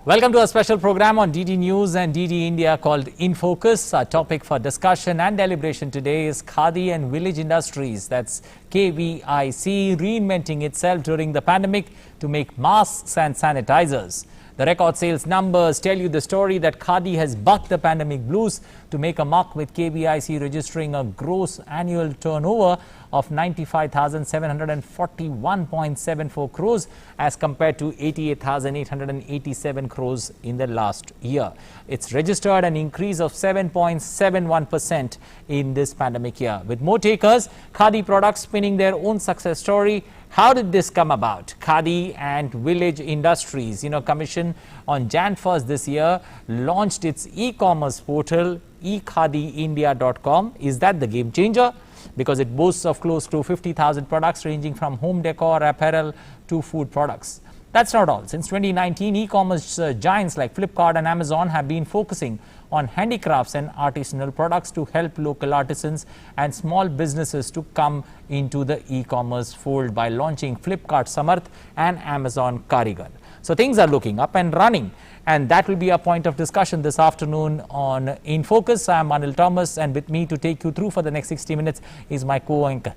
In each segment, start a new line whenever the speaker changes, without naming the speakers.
Welcome to a special program on DD News and DD India called In Focus. Our topic for discussion and deliberation today is Khadi and Village Industries. That's KVIC reinventing itself during the pandemic to make masks and sanitizers. The record sales numbers tell you the story that Khadi has bucked the pandemic blues to make a mark, with KVIC registering a gross annual turnover of 95,741.74 crores as compared to 88,887 crores in the last year. It's registered an increase of 7.71% in this pandemic year. With more takers, Khadi products spinning their own success story. How did this come about? Khadi and Village Industries, Commission on Jan 1st this year launched its e-commerce portal ekhadiindia.com. Is that the game changer? Because it boasts of close to 50,000 products ranging from home decor, apparel to food products. That's not all. Since 2019, e-commerce giants like Flipkart and Amazon have been focusing on handicrafts and artisanal products to help local artisans and small businesses to come into the e-commerce fold by launching Flipkart Samarth and Amazon Karigar. So things are looking up and running, and that will be a point of discussion this afternoon on In Focus. I am Anil Thomas, and with me to take you through for the next 60 minutes is my co-anchor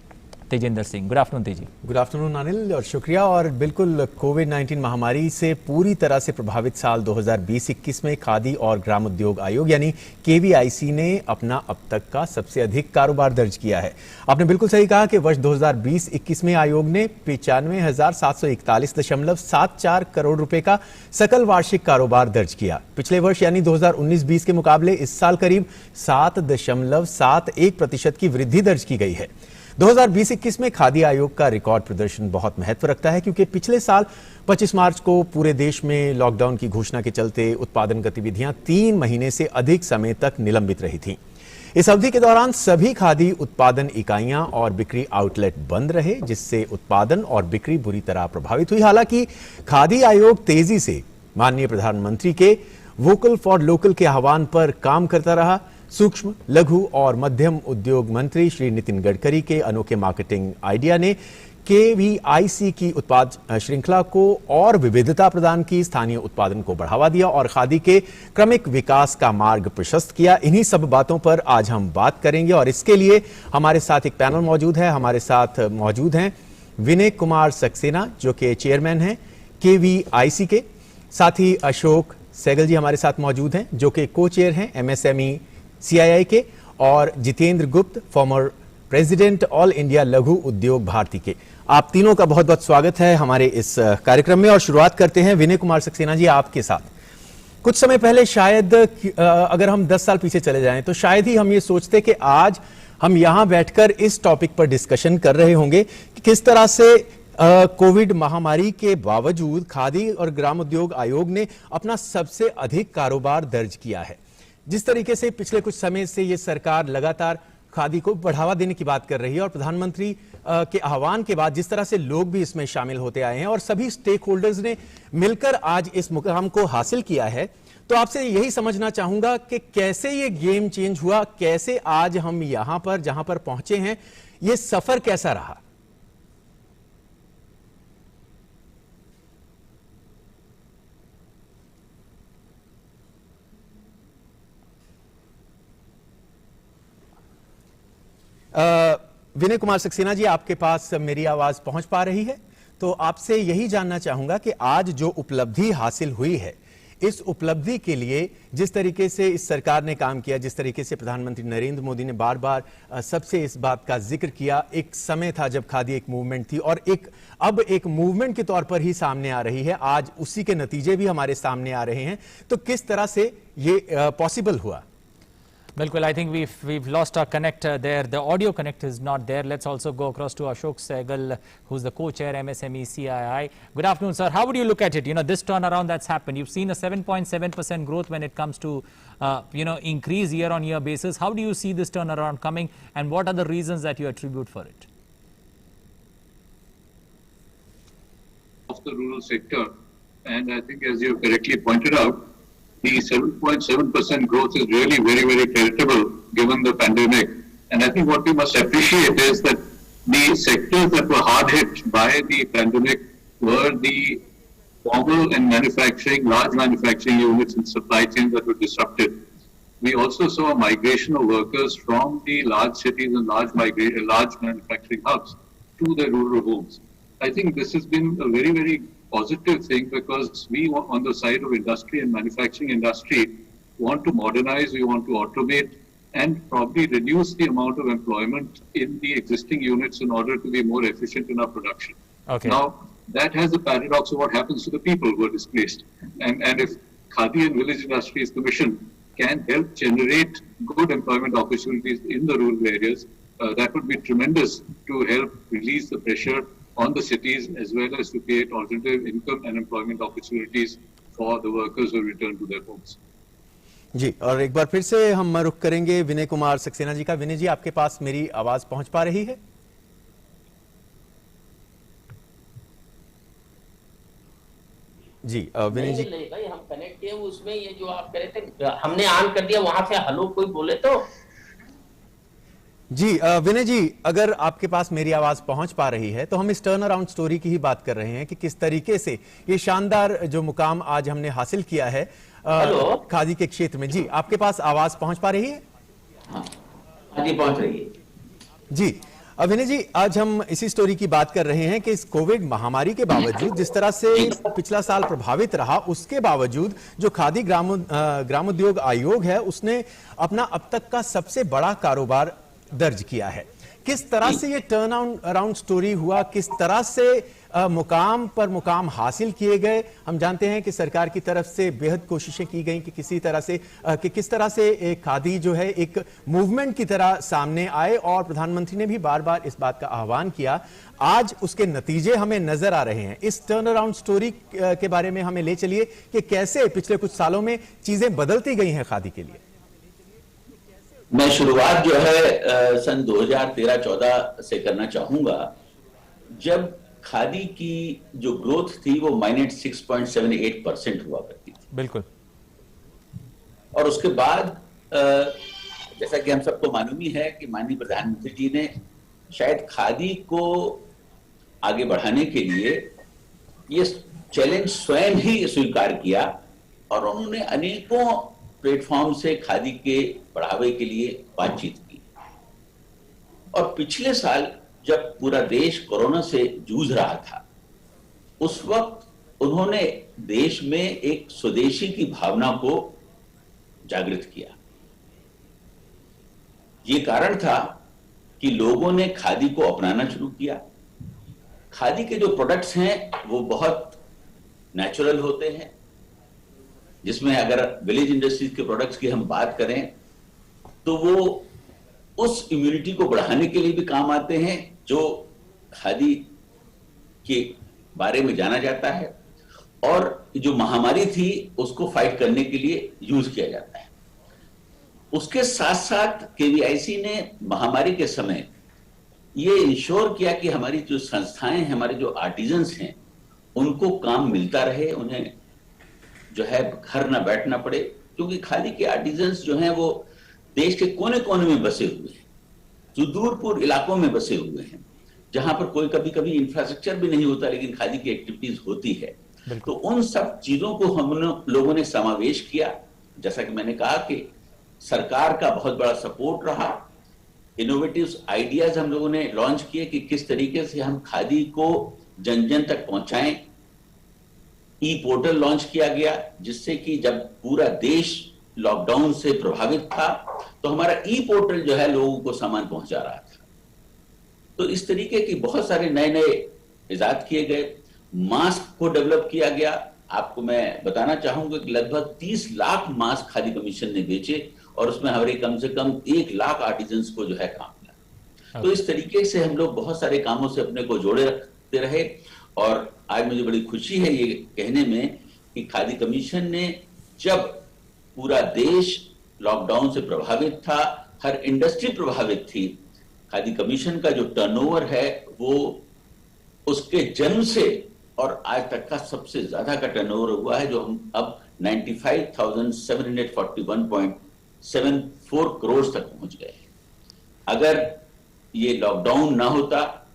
Tejinder Singh. Good afternoon तेजी.
Good afternoon Anil, और शुक्रिया. और बिल्कुल कोविड-19 महामारी से पूरी तरह से प्रभावित साल 2020-21 में खादी और ग्राम उद्योग आयोग यानी केवीआईसी ने अपना अब तक का सबसे अधिक कारोबार दर्ज किया है. आपने बिल्कुल सही कहा कि वर्ष 2020-21 में आयोग ने 95,741.74 करोड़ रुपए का सकल वार्षिक कारोबार दर्ज किया. पिछले वर्ष यानी 2019-20 के मुकाबले इस साल करीब 7.71% की वृद्धि दर्ज की गई है. 2020-21 में खादी आयोग का रिकॉर्ड प्रदर्शन बहुत महत्व रखता है, क्योंकि पिछले साल 25 मार्च को पूरे देश में लॉकडाउन की घोषणा के चलते उत्पादन गतिविधियां 3 महीने से अधिक समय तक निलंबित रही थीं. इस अवधि के दौरान सभी खादी उत्पादन इकाइयां और बिक्री आउटलेट बंद रहे, जिससे उत्पादन और बिक्री बुरी तरह प्रभावित हुई. हालांकि खादी आयोग तेजी से माननीय प्रधानमंत्री के वोकल फॉर लोकल के आह्वान पर काम करता रहा. सूक्ष्म, लघु और मध्यम उद्योग मंत्री श्री नितिन गडकरी के अनोखे मार्केटिंग आइडिया ने केवीआईसी की उत्पाद श्रृंखला को और विविधता प्रदान की, स्थानीय उत्पादन को बढ़ावा दिया और खादी के क्रमिक विकास का मार्ग प्रशस्त किया. इन्हीं सब बातों पर आज हम बात करेंगे, और इसके लिए हमारे साथ एक पैनल मौजूद है. हमारे साथ मौजूद हैं विनय कुमार सक्सेना, जो कि चेयरमैन हैं केवीआईसी के. साथ ही अशोक सहगल जी हमारे साथ मौजूद हैं, जो कि को चेयर हैं एमएसएमई सीआईआई के, और जितेंद्र गुप्त, फॉर्मर प्रेसिडेंट ऑल इंडिया लघु उद्योग भारती के. आप तीनों का बहुत बहुत स्वागत है हमारे इस कार्यक्रम में. और शुरुआत करते हैं विनय कुमार सक्सेना जी आपके साथ. कुछ समय पहले शायद अगर हम 10 साल पीछे चले जाएं तो शायद ही हम ये सोचते कि आज हम यहां बैठकर इस टॉपिक पर डिस्कशन कर रहे होंगे कि किस तरह से कोविड महामारी के बावजूद खादी और ग्राम उद्योग आयोग ने अपना सबसे अधिक कारोबार दर्ज किया है. जिस तरीके से पिछले कुछ समय से ये सरकार लगातार खादी को बढ़ावा देने की बात कर रही है, और प्रधानमंत्री के आह्वान के बाद जिस तरह से लोग भी इसमें शामिल होते आए हैं और सभी स्टेक होल्डर्स ने मिलकर आज इस मुकाम को हासिल किया है, तो आपसे यही समझना चाहूंगा कि कैसे ये गेम चेंज हुआ, कैसे आज हम यहां पर जहां पर पहुंचे हैं, ये सफर कैसा रहा? विनय कुमार सक्सेना जी, आपके पास मेरी आवाज पहुंच पा रही है? तो आपसे यही जानना चाहूंगा कि आज जो उपलब्धि हासिल हुई है, इस उपलब्धि के लिए जिस तरीके से इस सरकार ने काम किया, जिस तरीके से प्रधानमंत्री नरेंद्र मोदी ने बार बार सबसे इस बात का जिक्र किया, एक समय था जब खादी एक मूवमेंट थी और अब एक मूवमेंट के तौर पर ही सामने आ रही है, आज उसी के नतीजे भी हमारे सामने आ रहे हैं, तो किस तरह से ये पॉसिबल हुआ?
Bilkul, I think we've lost our connect there. The audio connect is not there. Let's also go across to Ashok Sehgal, who's the co-chair MSME CII. Good afternoon, sir. How would you look at it? This turnaround that's happened. You've seen a 7.7% growth when it comes to increase year-on-year basis. How do you see this turnaround coming, and what are the reasons that you attribute for it?
Of the rural sector, and I think as you correctly pointed out, the 7.7% growth is really very, very creditable given the pandemic. And I think what we must appreciate is that the sectors that were hard hit by the pandemic were the formal and manufacturing, large manufacturing units and supply chains that were disrupted. We also saw a migration of workers from the large cities and large manufacturing hubs to the rural homes. I think this has been a very, very positive thing because we, on the side of industry and manufacturing industry, want to modernize, we want to automate, and probably reduce the amount of employment in the existing units in order to be more efficient in our production.
Okay.
Now, that has the paradox of what happens to the people who are displaced. And if Khadi and Village Industries Commission can help generate good employment opportunities in the rural areas, that would be tremendous to help release the pressure on the cities as well as to create alternative income and employment opportunities for the workers who return to their homes.
जी, और एक बार फिर से हम रुख करेंगे विनय कुमार सक्सेना जी का। विनय जी, आपके पास मेरी आवाज पहुंच पा रही है? जी विनय जी,
नहीं भाई, हम कनेक्ट किए उसमें, ये जो आप कह रहे थे हमने ऑन कर दिया, वहां से हेलो कोई बोले तो।
जी विनय जी, अगर आपके पास मेरी आवाज पहुंच पा रही है तो हम इस टर्न अराउंड स्टोरी की ही बात कर रहे हैं कि किस तरीके से ये शानदार जो मुकाम आज हमने हासिल किया है खादी के क्षेत्र में। जी, आपके पास आवाज पहुंच पा रही है?
हाँ जी, पहुंच रही है।
जी विनय जी, आज हम इसी स्टोरी की बात कर रहे हैं कि इस कोविड महामारी के बावजूद जिस तरह से पिछला साल प्रभावित रहा, उसके बावजूद जो खादी ग्रामोद्योग आयोग है उसने अपना अब तक का सबसे बड़ा कारोबार दर्ज किया है। किस तरह से ये टर्न अराउंड स्टोरी हुआ, किस तरह से मुकाम पर मुकाम हासिल किए गए? हम जानते हैं कि सरकार की तरफ से बेहद कोशिशें की गई कि किस तरह से खादी जो है एक मूवमेंट की तरह सामने आए, और प्रधानमंत्री ने भी बार बार इस बात का आह्वान किया। आज उसके नतीजे हमें नजर आ रहे हैं। इस टर्न अराउंड स्टोरी के बारे में हमें ले चलिए कि कैसे पिछले कुछ सालों में चीजें बदलती गई हैं खादी के लिए।
मैं शुरुआत जो है सन 2013-14 से करना चाहूंगा, जब खादी की जो ग्रोथ थी वो -6.78% हुआ करती थी।
बिल्कुल।
और उसके बाद जैसा कि हम सबको मालूम ही है कि माननीय प्रधानमंत्री जी ने शायद खादी को आगे बढ़ाने के लिए ये चैलेंज स्वयं ही स्वीकार किया, और उन्होंने अनेकों प्लेटफॉर्म से खादी के बढ़ावे के लिए बातचीत की। और पिछले साल जब पूरा देश कोरोना से जूझ रहा था, उस वक्त उन्होंने देश में एक स्वदेशी की भावना को जागृत किया। ये कारण था कि लोगों ने खादी को अपनाना शुरू किया। खादी के जो प्रोडक्ट्स हैं वो बहुत नेचुरल होते हैं, जिसमें अगर विलेज इंडस्ट्रीज के प्रोडक्ट्स की हम बात करें तो वो उस इम्यूनिटी को बढ़ाने के लिए भी काम आते हैं जो खादी के बारे में जाना जाता है, और जो महामारी थी उसको फाइट करने के लिए यूज किया जाता है। उसके साथ साथ केवीआईसी ने महामारी के समय ये इंश्योर किया कि हमारी जो संस्थाएं हैं, हमारे जो आर्टिजन्स हैं, उनको काम मिलता रहे, उन्हें जो है घर ना बैठना पड़े, क्योंकि खादी के आर्टिजन्स जो हैं वो देश के कोने कोने में बसे हुए हैं, सुदूरपुर इलाकों में बसे हुए हैं, जहां पर कोई कभी कभी इंफ्रास्ट्रक्चर भी नहीं होता लेकिन खादी की एक्टिविटीज होती है। तो उन सब चीजों को हम लोगों ने समावेश किया। जैसा कि मैंने कहा कि सरकार का बहुत बड़ा सपोर्ट रहा, इनोवेटिव आइडियाज हम लोगों ने लॉन्च किए कि किस तरीके से हम खादी को जन जन तक पहुंचाएं। ई पोर्टल लॉन्च किया गया, जिससे कि जब पूरा देश लॉकडाउन से प्रभावित था तो हमारा ई पोर्टल जो है लोगों को सामान पहुंचा रहा था। तो इस तरीके की बहुत सारे नए नए इजाद किए गए। मास्क को डेवलप किया गया। आपको मैं बताना चाहूंगा कि लगभग 30 लाख मास्क खादी कमीशन ने बेचे, और उसमें हमारे कम से कम 1 लाख आर्टिजन्स को जो है काम मिला। तो इस तरीके से हम लोग बहुत सारे कामों से अपने को जोड़े रखते रहे, और आज मुझे बड़ी खुशी है ये कहने में कि खादी कमीशन ने, जब पूरा देश लॉकडाउन से प्रभावित था, हर इंडस्ट्री प्रभावित थी, खादी कमीशन का जो टर्नओवर है वो उसके जन्म से और आज तक का सबसे ज्यादा का टर्नओवर हुआ है, जो हम अब 95,741.74 करोड़ तक पहुंच गए। अगर ये लॉकडाउन ना होता,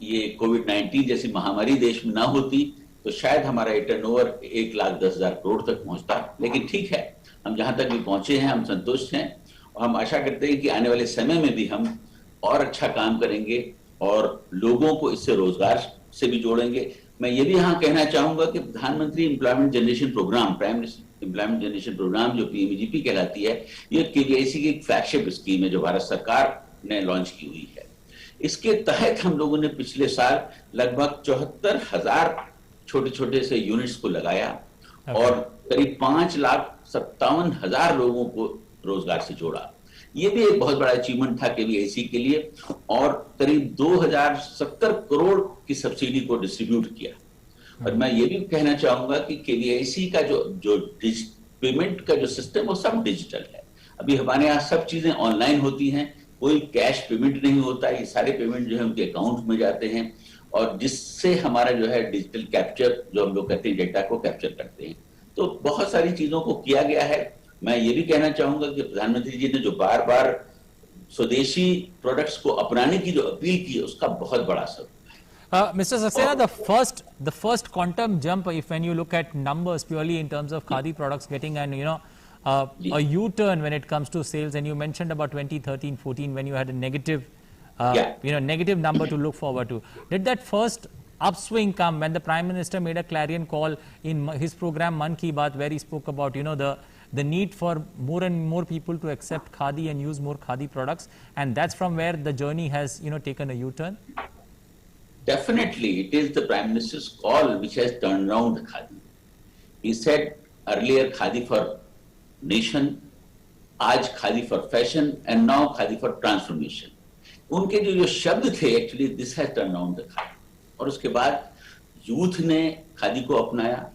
ये कोविड-19 जैसी महामारी देश में ना होती, तो शायद हमारा ये टर्नओवर 1,10,000 करोड़ तक पहुंचता। लेकिन ठीक है, हम जहां तक भी पहुंचे हैं हम संतुष्ट हैं, और हम आशा करते हैं कि आने वाले समय में भी हम और अच्छा काम करेंगे और लोगों को इससे रोजगार से भी जोड़ेंगे। मैं ये भी यहाँ कहना चाहूंगा कि प्रधानमंत्री employment generation programme, prime minister employment generation programme जो PMGP कहलाती है, ये KVIC की एक फ्लैगशिप स्कीम है जो भारत सरकार ने लॉन्च की हुई है। इसके तहत हम लोगों ने पिछले साल लगभग 74,000 छोटे छोटे से यूनिट्स को लगाया और करीब 5,57,000 लोगों को रोजगार से जोड़ा। ये भी एक बहुत बड़ा अचीवमेंट था KVIC के लिए, और करीब 2,070 करोड़ की सब्सिडी को डिस्ट्रीब्यूट किया। और मैं ये भी कहना चाहूंगा कि KVIC का जो पेमेंट का जो सिस्टम वो सब डिजिटल है। अभी हमारे यहाँ सब चीजें ऑनलाइन होती हैं, कोई कैश पेमेंट नहीं होता, ये सारे पेमेंट जो है उनके अकाउंट में जाते हैं, और जिससे हमारा जो है डिजिटल कैप्चर, जो हम लोग कहते हैं, डेटा को कैप्चर करते हैं। तो बहुत सारी चीजों को किया गया है। मैं ये भी कहना चाहूंगा कि प्रधानमंत्री जी ने जो बार बार स्वदेशी प्रोडक्ट्स को अपनाने की जो अपील की है, उसका बहुत बड़ा असर है।
Mr. Saxena, the first quantum jump, if when you look at numbers purely in terms of khadi products getting an a U-turn when it comes to sales, and you mentioned about 2013-14 when you had a negative negative number to look forward to. Did that first upswing come when the Prime Minister made a clarion call in his program Mann Ki Baat, where he spoke about the need for more and more people to accept khadi and use more khadi products, and that's from where the journey has taken a U-turn?
Definitely, it is the Prime Minister's call which has turned around khadi. He said earlier khadi for nation, आज khadi for fashion, and now khadi for transformation. उनके जो शब्द थे, actually this has turn around the khadi. और उसके बाद youth ने खादी को अपनाया,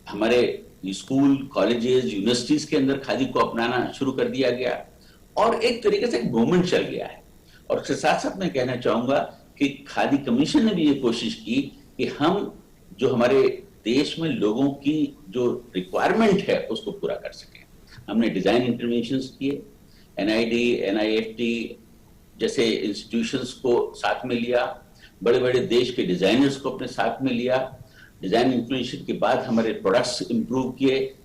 हमारे स्कूल, कॉलेजेस, यूनिवर्सिटीज के अंदर खादी को अपनाना शुरू कर दिया गया, और एक तरीके से एक मूवमेंट चल गया है। और उसके साथ साथ मैं कहना चाहूंगा कि खादी कमीशन ने भी ये कोशिश की कि हम जो हमारे देश में लोगों की जो रिक्वायरमेंट है उसको पूरा कर सकें। हमने डिजाइन इंटरवेंशंस किए, NID, NIFT जैसे इंस्टीट्यूशंस को साथ में लिया, बड़े बड़े देश के डिजाइनर्स को अपने साथ में लिया। डिजाइन इंटरवेंशन के बाद हमारे प्रोडक्ट्स इंप्रूव किए,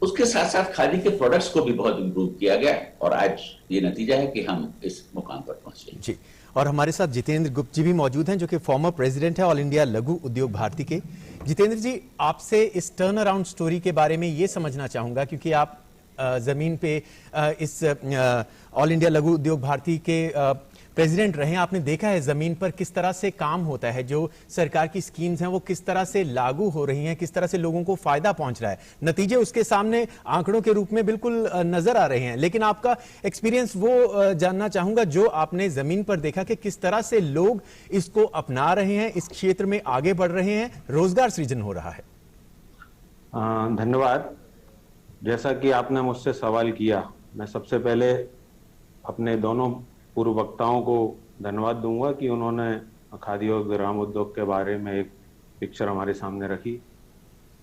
उसके साथ साथ खादी के प्रोडक्ट्स को भी बहुत इंप्रूव किया गया, और आज ये नतीजा है कि हम इस मुकाम पर पहुंचे।
जी, और हमारे साथ जितेंद्र गुप्ता जी भी मौजूद हैं, जो कि फॉर्मर प्रेसिडेंट है ऑल इंडिया लघु उद्योग भारती के। जितेंद्र जी, आपसे इस टर्न अराउंड स्टोरी के बारे में ये समझना चाहूंगा, क्योंकि आप जमीन पे इस ऑल इंडिया लघु उद्योग भारती के प्रेसिडेंट रहे हैं। आपने देखा है जमीन पर किस तरह से काम होता है, जो सरकार की स्कीम्स हैं वो किस तरह से लागू हो रही हैं, किस तरह से लोगों को फायदा पहुंच रहा है। नतीजे उसके सामने आंकड़ों के रूप में बिल्कुल नजर आ रहे हैं, लेकिन आपका एक्सपीरियंस वो जानना चाहूंगा जो आपने जमीन पर देखा कि किस तरह से लोग इसको अपना रहे हैं, इस क्षेत्र में आगे बढ़ रहे हैं, रोजगार सृजन हो रहा है।
धन्यवाद। जैसा कि आपने मुझसे सवाल किया, मैं सबसे पहले अपने दोनों पूर्व वक्ताओं को धन्यवाद दूंगा कि उन्होंने खादी और ग्राम उद्योग के बारे में एक पिक्चर हमारे सामने रखी।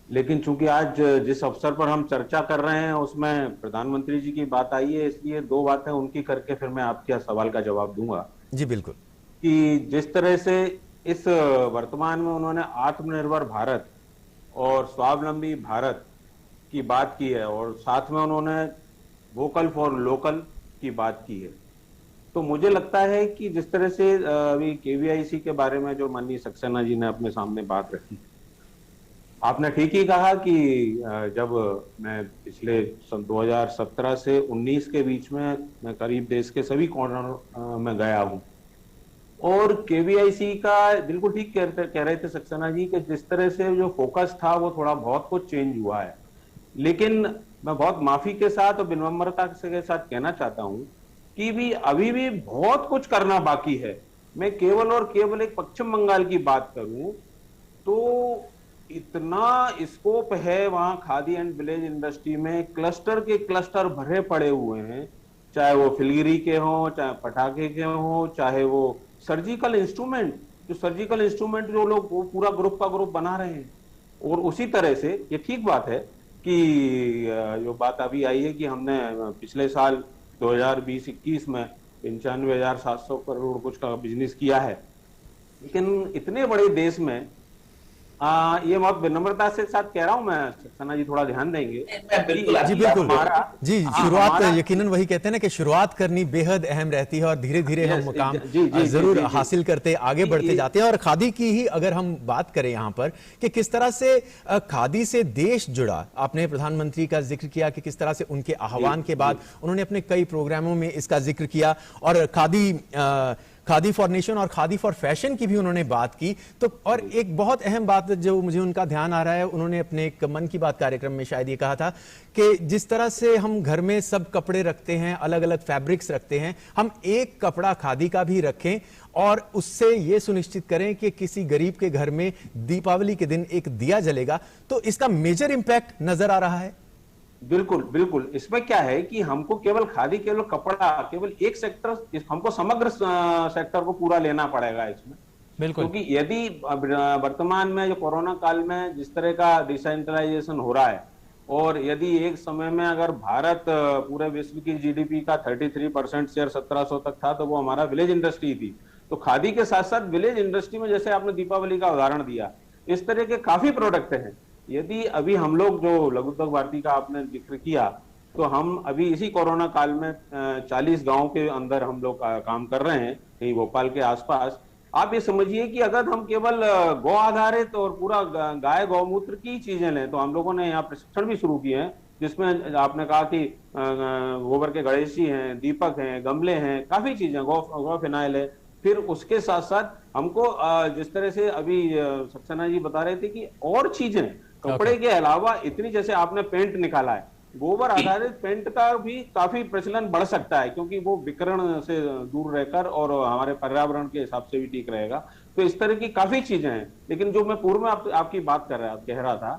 लेकिन चूंकि आज जिस अवसर पर हम चर्चा कर रहे हैं उसमें प्रधानमंत्री जी की बात आई है, इसलिए दो बातें उनकी करके फिर मैं आपके सवाल का जवाब दूंगा।
जी बिल्कुल।
कि जिस तरह से इस वर्तमान में उन्होंने आत्मनिर्भर भारत और स्वावलंबी भारत की बात की है, और साथ में उन्होंने वोकल फॉर लोकल की बात की है, तो मुझे लगता है कि जिस तरह से अभी KVIC के बारे में जो माननीय सक्सेना जी ने अपने सामने बात रखी, आपने ठीक ही कहा कि जब मैं पिछले सन 2017 से 19 के बीच में मैं करीब देश के सभी कॉर्नर में गया हूं, और KVIC का बिल्कुल ठीक कह रहे थे सक्सेना जी कि जिस तरह से जो फोकस था वो थोड़ा बहुत कुछ चेंज हुआ है। लेकिन मैं बहुत माफी के साथ और विनम्रता के साथ कहना चाहता हूं कि भी अभी भी बहुत कुछ करना बाकी है। मैं केवल और केवल एक पश्चिम बंगाल की बात करूं तो इतना स्कोप है वहां खादी एंड विलेज इंडस्ट्री में, क्लस्टर के क्लस्टर भरे पड़े हुए हैं, चाहे वो फिलगिरी के हों, चाहे पटाखे के हों, चाहे वो सर्जिकल इंस्ट्रूमेंट, जो लोग वो पूरा ग्रुप का ग्रुप बना रहे हैं। और उसी तरह से ये ठीक बात है कि जो बात अभी आई है कि हमने पिछले साल 2020-21 में 95,700 करोड़ कुछ का बिजनेस किया है, लेकिन इतने बड़े देश में ये बहुत विनम्रता से साथ कह रहा हूं मैं, सक्सेना जी थोड़ा ध्यान देंगे।
मैं बिल्कुल
जी बिल्कुल जी, शुरुआत
हमारा-
यकीनन वही कहते हैं ना कि शुरुआत करनी बेहद अहम रहती है और धीरे धीरे हम
Yes,
मुकाम
जी,
जरूर
जी, जी।
हासिल करते आगे बढ़ते जाते हैं। और खादी की ही अगर हम बात करें यहाँ पर कि किस तरह से खादी से देश जुड़ा, आपने प्रधानमंत्री का जिक्र किया कि किस तरह से उनके आह्वान के बाद उन्होंने अपने कई प्रोग्रामों में इसका जिक्र किया और खादी फॉर नेशन और खादी फॉर फैशन की भी उन्होंने बात की। तो और एक बहुत अहम बात जो मुझे उनका ध्यान आ रहा है, उन्होंने अपने एक मन की बात कार्यक्रम में शायद ये कहा था कि जिस तरह से हम घर में सब कपड़े रखते हैं, अलग अलग फैब्रिक्स रखते हैं, हम एक कपड़ा खादी का भी रखें और उससे ये सुनिश्चित करें कि किसी गरीब के घर में दीपावली के दिन एक दिया जलेगा, तो इसका मेजर इंपैक्ट नजर आ रहा है।
बिल्कुल बिल्कुल, इसमें क्या है कि हमको केवल खादी, केवल कपड़ा, केवल एक सेक्टर, हमको समग्र सेक्टर को पूरा लेना पड़ेगा इसमें।
बिल्कुल,
क्योंकि यदि वर्तमान में जो कोरोना काल में जिस तरह का डिसेंट्रलाइजेशन हो रहा है और यदि एक समय में अगर भारत पूरे विश्व की जीडीपी का 33% शेयर 1700 तक था, तो वो हमारा विलेज इंडस्ट्री थी। तो खादी के साथ साथ विलेज इंडस्ट्री में, जैसे आपने दीपावली का उदाहरण दिया, इस तरह के काफी प्रोडक्ट हैं। यदि अभी हम लोग जो लघु उद्योग भारती का आपने जिक्र किया, तो हम अभी इसी कोरोना काल में 40 गांव के अंदर हम लोग काम कर रहे हैं, कहीं भोपाल के आसपास। आप ये समझिए कि अगर हम केवल गौ आधारित और पूरा गाय गौमूत्र की चीजें लें, तो हम लोगों ने यहाँ प्रशिक्षण भी शुरू किए हैं, जिसमें आपने कहा कि गोबर के गणेश जी हैं, दीपक हैं, गमले हैं, काफी चीजें, गौ फिनाइल है। फिर उसके साथ साथ हमको जिस तरह से अभी सक्सेना जी बता रहे थे कि और चीजें कपड़े के अलावा इतनी, जैसे आपने पेंट निकाला है, गोबर आधारित पेंट का भी काफी प्रचलन बढ़ सकता है, क्योंकि वो विकिरण से दूर रहकर और हमारे पर्यावरण के हिसाब से भी ठीक रहेगा। तो इस तरह की काफी चीजें हैं। लेकिन जो मैं पूर्व में आपकी बात कह रहा था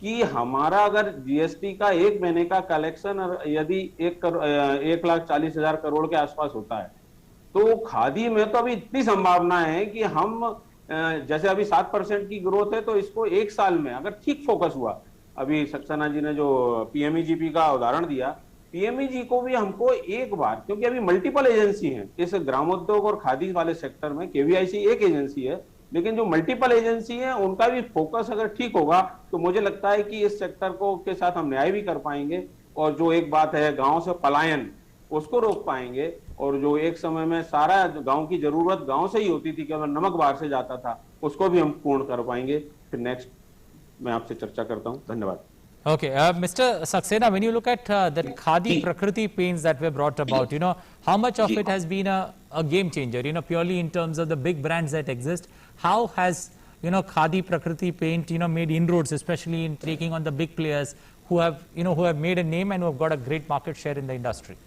कि हमारा अगर जीएसटी का एक महीने का कलेक्शन यदि 1,40,000 करोड़ के आसपास होता है, तो खादी में तो अभी इतनी संभावना है कि हम जैसे अभी 7% की ग्रोथ है, तो इसको एक साल में अगर ठीक फोकस हुआ, अभी सक्सेना जी ने जो पीएमईजीपी का उदाहरण दिया, पीएमईजी को भी हमको एक बार, क्योंकि अभी मल्टीपल एजेंसी हैं इस ग्रामोद्योग और खादी वाले सेक्टर में, केवीआईसी एक एजेंसी है, लेकिन जो मल्टीपल एजेंसी है उनका भी फोकस अगर ठीक होगा, तो मुझे लगता है कि इस सेक्टर को के साथ हम न्याय भी कर पाएंगे। और जो एक बात है गांव से पलायन, उसको रोक पाएंगे। और जो एक समय में सारा गांव की जरूरत गांव से ही होती थी, केवल नमक बाहर से जाता था, उसको भी हम पूर्ण कर पाएंगे। फिर नेक्स्ट मैं आपसे चर्चा करता हूं। धन्यवाद।
Okay, Mr. Saxena, when you look at that Khadi Prakriti paints that were brought about, how much of it has been a game changer, purely in terms of the big brands that exist? How has, Khadi Prakriti paint, made inroads, especially in taking on the big players who have made a name and who have got a great market share in the industry?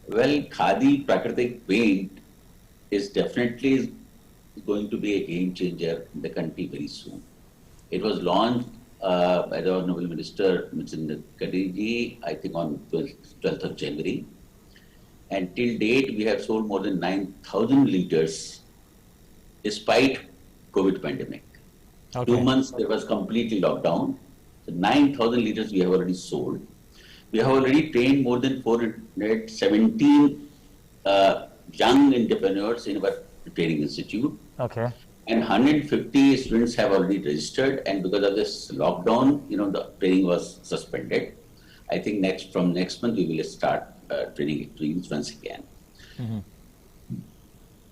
Well, Khadi Prakriti paint is definitely going to be a game changer in the country very soon. It was launched by the Honorable Minister Mr. Gadiji, I think on 12th of January. And till date, we have sold more than 9,000 liters despite COVID pandemic.
Okay.
2 months, there was completely lockdown. So 9,000 liters we have already sold. We have already trained more than 417 young entrepreneurs in our training institute.
Okay.
And 150 students have already registered, and because of this lockdown, the training was suspended. I think from next month we will start training students once again.
Mm-hmm.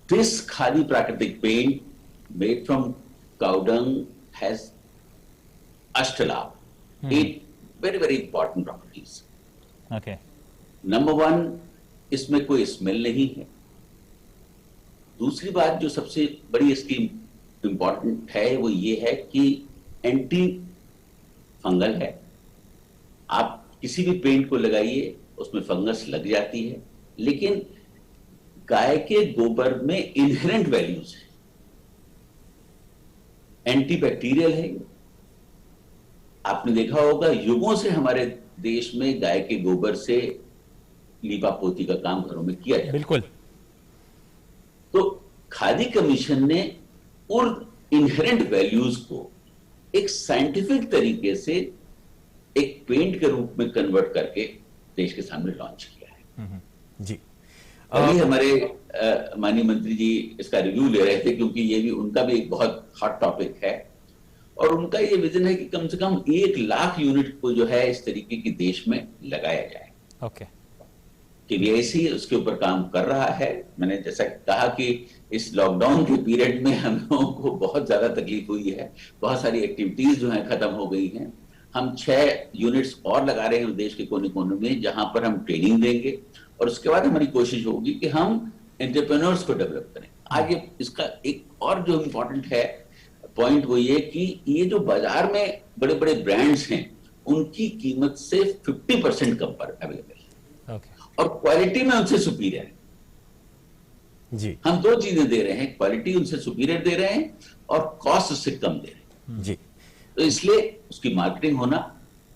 This Khadi Prakratik paint made from cow dung has Ashtalab, 8 very, very important properties.
Okay.
Number 1, इसमें कोई smell नहीं है। दूसरी बात जो सबसे बड़ी इसकी इम्पॉर्टेंट है वो ये है कि एंटी फंगल है। आप किसी भी पेंट को लगाइए उसमें फंगस लग जाती है, लेकिन गाय के गोबर में इनहेरेंट वैल्यूज है, एंटीबैक्टीरियल है। आपने देखा होगा युगों से हमारे देश में गाय के गोबर से लीपा पोती का काम घरों में किया जाता है।
बिल्कुल।
तो खादी कमीशन ने उन इनहेरेंट वैल्यूज को एक साइंटिफिक तरीके से एक पेंट के रूप में कन्वर्ट करके देश के सामने लॉन्च किया है।
जी
अभी हमारे माननीय मंत्री जी इसका रिव्यू ले रहे थे, क्योंकि ये भी उनका भी एक बहुत हॉट टॉपिक है। और उनका ये विजन है कि कम से कम 1 लाख यूनिट को जो है इस तरीके की देश में लगाया जाए।
ओके।
केवीआईसी उसके ऊपर काम कर रहा है। मैंने जैसा कहा कि इस लॉकडाउन के पीरियड में हम लोगों को बहुत ज्यादा तकलीफ हुई है, बहुत सारी एक्टिविटीज जो है खत्म हो गई हैं। हम 6 यूनिट्स और लगा रहे हैं देश के कोने कोने में, जहां पर हम ट्रेनिंग देंगे और उसके बाद हमारी कोशिश होगी कि हम एंटरप्रेन्योर्स को डेवलप करें। आगे इसका एक और जो इम्पोर्टेंट है पॉइंट वो ये कि ये जो बाजार में बड़े बड़े ब्रांड्स हैं उनकी कीमत से 50% कम पर अवेलेबल है और क्वालिटी में उनसे सुपीरियर है।
जी,
हम 2 चीजें दे रहे हैं, क्वालिटी उनसे सुपीरियर दे रहे हैं और कॉस्ट उससे कम दे रहे हैं।
जी,
तो इसलिए उसकी मार्केटिंग होना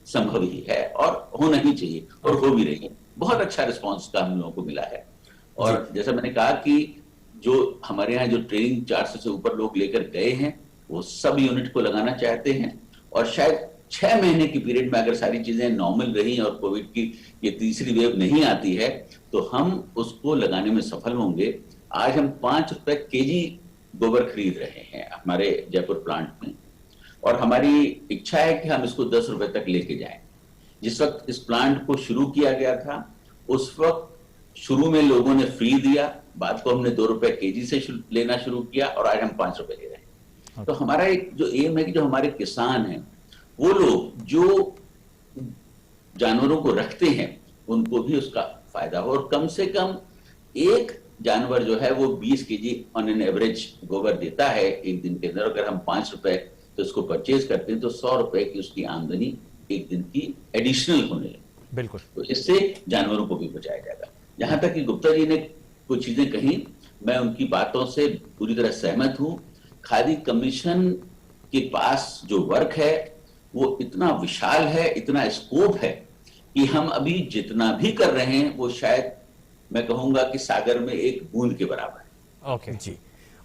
संभव ही है और होना ही चाहिए और हो भी रही है। बहुत अच्छा रिस्पांस का हम लोगों को मिला है। और जैसा मैंने कहा कि जो हमारे यहाँ जो ट्रेनिंग 400 से ऊपर लोग लेकर गए हैं वो सब यूनिट को लगाना चाहते हैं और शायद 6 महीने की पीरियड में अगर सारी चीजें नॉर्मल रही और कोविड की ये तीसरी वेव नहीं आती है तो हम उसको लगाने में सफल होंगे। आज हम 5 रुपए केजी गोबर खरीद रहे हैं हमारे जयपुर प्लांट में और हमारी इच्छा है कि हम इसको 10 रुपए तक लेके जाएं। जिस वक्त इस प्लांट को शुरू किया गया था उस वक्त शुरू में लोगों ने फ्री दिया, बाद को हमने 2 रुपए केजी से लेना शुरू किया और आज हम 5 रुपए ले रहे हैं। तो हमारा एक जो एम है कि जो हमारे किसान हैं वो लोग जो जानवरों को रखते हैं उनको भी उसका फायदा हो और कम से कम एक जानवर जो है वो 20 केजी ऑन एन एवरेज गोबर देता है एक दिन के अंदर। अगर हम 5 रुपए तो उसको परचेज करते हैं तो 100 रुपए की उसकी आमदनी एक दिन की एडिशनल होने लगी।
बिल्कुल।
तो इससे जानवरों को भी बचाया जाएगा। जहां तक कि गुप्ता जी ने कुछ चीजें कही, मैं उनकी बातों से पूरी तरह सहमत हूं। खादी कमीशन के पास जो वर्क है वो इतना विशाल है, इतना स्कोप है कि हम अभी जितना भी कर रहे हैं वो शायद मैं कहूंगा कि सागर में एक बूंद के बराबर है।
ओके
जी।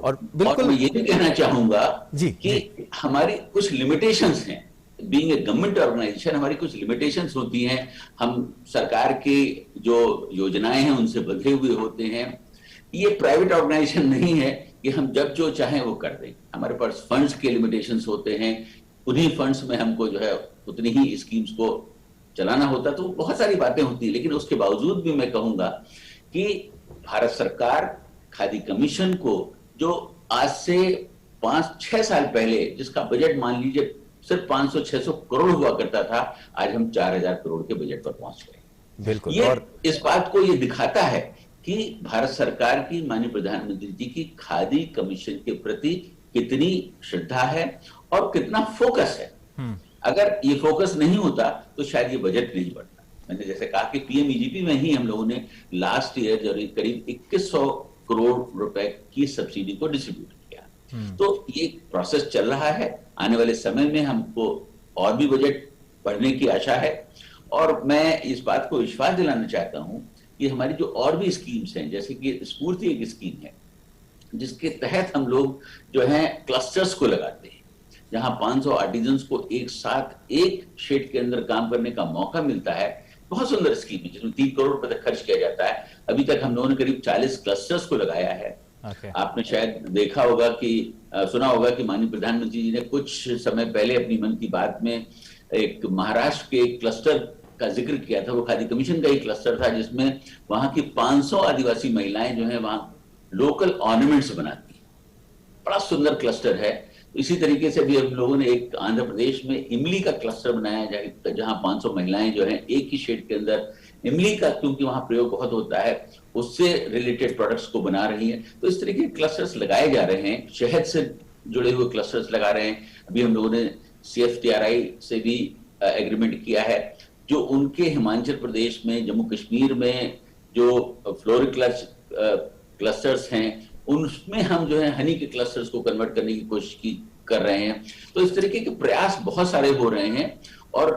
और
और
बिल्कुल
मैं ये भी कहना चाहूंगा
जी,
कि हमारी कुछ लिमिटेशंस हैं। बीइंग ए गवर्नमेंट ऑर्गेनाइजेशन हमारी कुछ लिमिटेशंस होती हैं। हम सरकार की जो योजनाएं हैं उनसे बंधे हुए होते हैं। ये प्राइवेट ऑर्गेनाइजेशन नहीं है कि हम जब जो चाहें वो कर दें। हमारे पास फंड्स के लिमिटेशंस होते हैं, उन्हीं फंड्स में हमको जो है उतनी ही स्कीम्स को चलाना होता, तो बहुत सारी बातें होती हैं। लेकिन उसके बावजूद भी मैं कहूंगा कि भारत सरकार खादी कमीशन को जो आज से 5-6 साल पहले जिसका बजट मान लीजिए सिर्फ 500-600 करोड़ हुआ करता था, आज हम 4000 करोड़ के बजट पर पहुंच गए।
बिल्कुल।
ये
और
इस बात को ये दिखाता है कि भारत सरकार की माननीय प्रधानमंत्री जी की खादी कमीशन के प्रति कितनी श्रद्धा है और कितना फोकस है। अगर ये फोकस नहीं होता तो शायद ये बजट नहीं बढ़ता। मैंने जैसे कहा कि पीएमईजीपी में ही हम लोगों ने लास्ट ईयर जो करीब 2100 करोड़ रुपए की सब्सिडी को डिस्ट्रीब्यूट किया। तो ये प्रोसेस चल रहा है। आने वाले समय में हमको और भी बजट बढ़ने की आशा है और मैं इस बात को विश्वास दिलाना चाहता हूं कि हमारी जो और भी स्कीम्स हैं, जैसे कि स्फूर्ति एक स्कीम है जिसके तहत हम लोग जो है क्लस्टर्स को लगाते हैं, जहां 500 आर्टिजन्स को एक साथ एक शेड के अंदर काम करने का मौका मिलता है। बहुत सुंदर स्कीम है जिसमें 3 करोड़ रुपए तक खर्च किया जाता है। अभी तक हम लोगों ने करीब 40 क्लस्टर्स को लगाया है। आपने शायद देखा होगा कि सुना होगा कि माननीय प्रधानमंत्री जी ने कुछ समय पहले अपनी मन की बात में एक महाराष्ट्र के क्लस्टर का जिक्र किया था। वो खादी कमीशन का ही क्लस्टर था जिसमें वहां की 500 आदिवासी महिलाएं जो है वहां लोकल ऑर्नामेंट्स बनाती हैं। बड़ा सुंदर क्लस्टर है। इसी तरीके से भी हम लोगों ने एक आंध्र प्रदेश में इमली का क्लस्टर बनाया जाए जहां 500 महिलाएं जो हैं एक ही शेड के अंदर इमली का, क्योंकि वहां प्रयोग बहुत होता है, उससे रिलेटेड प्रोडक्ट्स को बना रही हैं। तो इस तरीके के क्लस्टर्स लगाए जा रहे हैं। शहद से जुड़े हुए क्लस्टर्स लगा रहे हैं। अभी हम लोगों ने CFTRI से भी एग्रीमेंट किया है जो उनके हिमाचल प्रदेश में, जम्मू कश्मीर में जो फ्लोरिकल्चर क्लस्टर्स हैं उनमें हम जो है हनी के क्लस्टर्स को कन्वर्ट करने की कोशिश कर रहे हैं। तो इस तरीके के प्रयास बहुत सारे हो रहे हैं और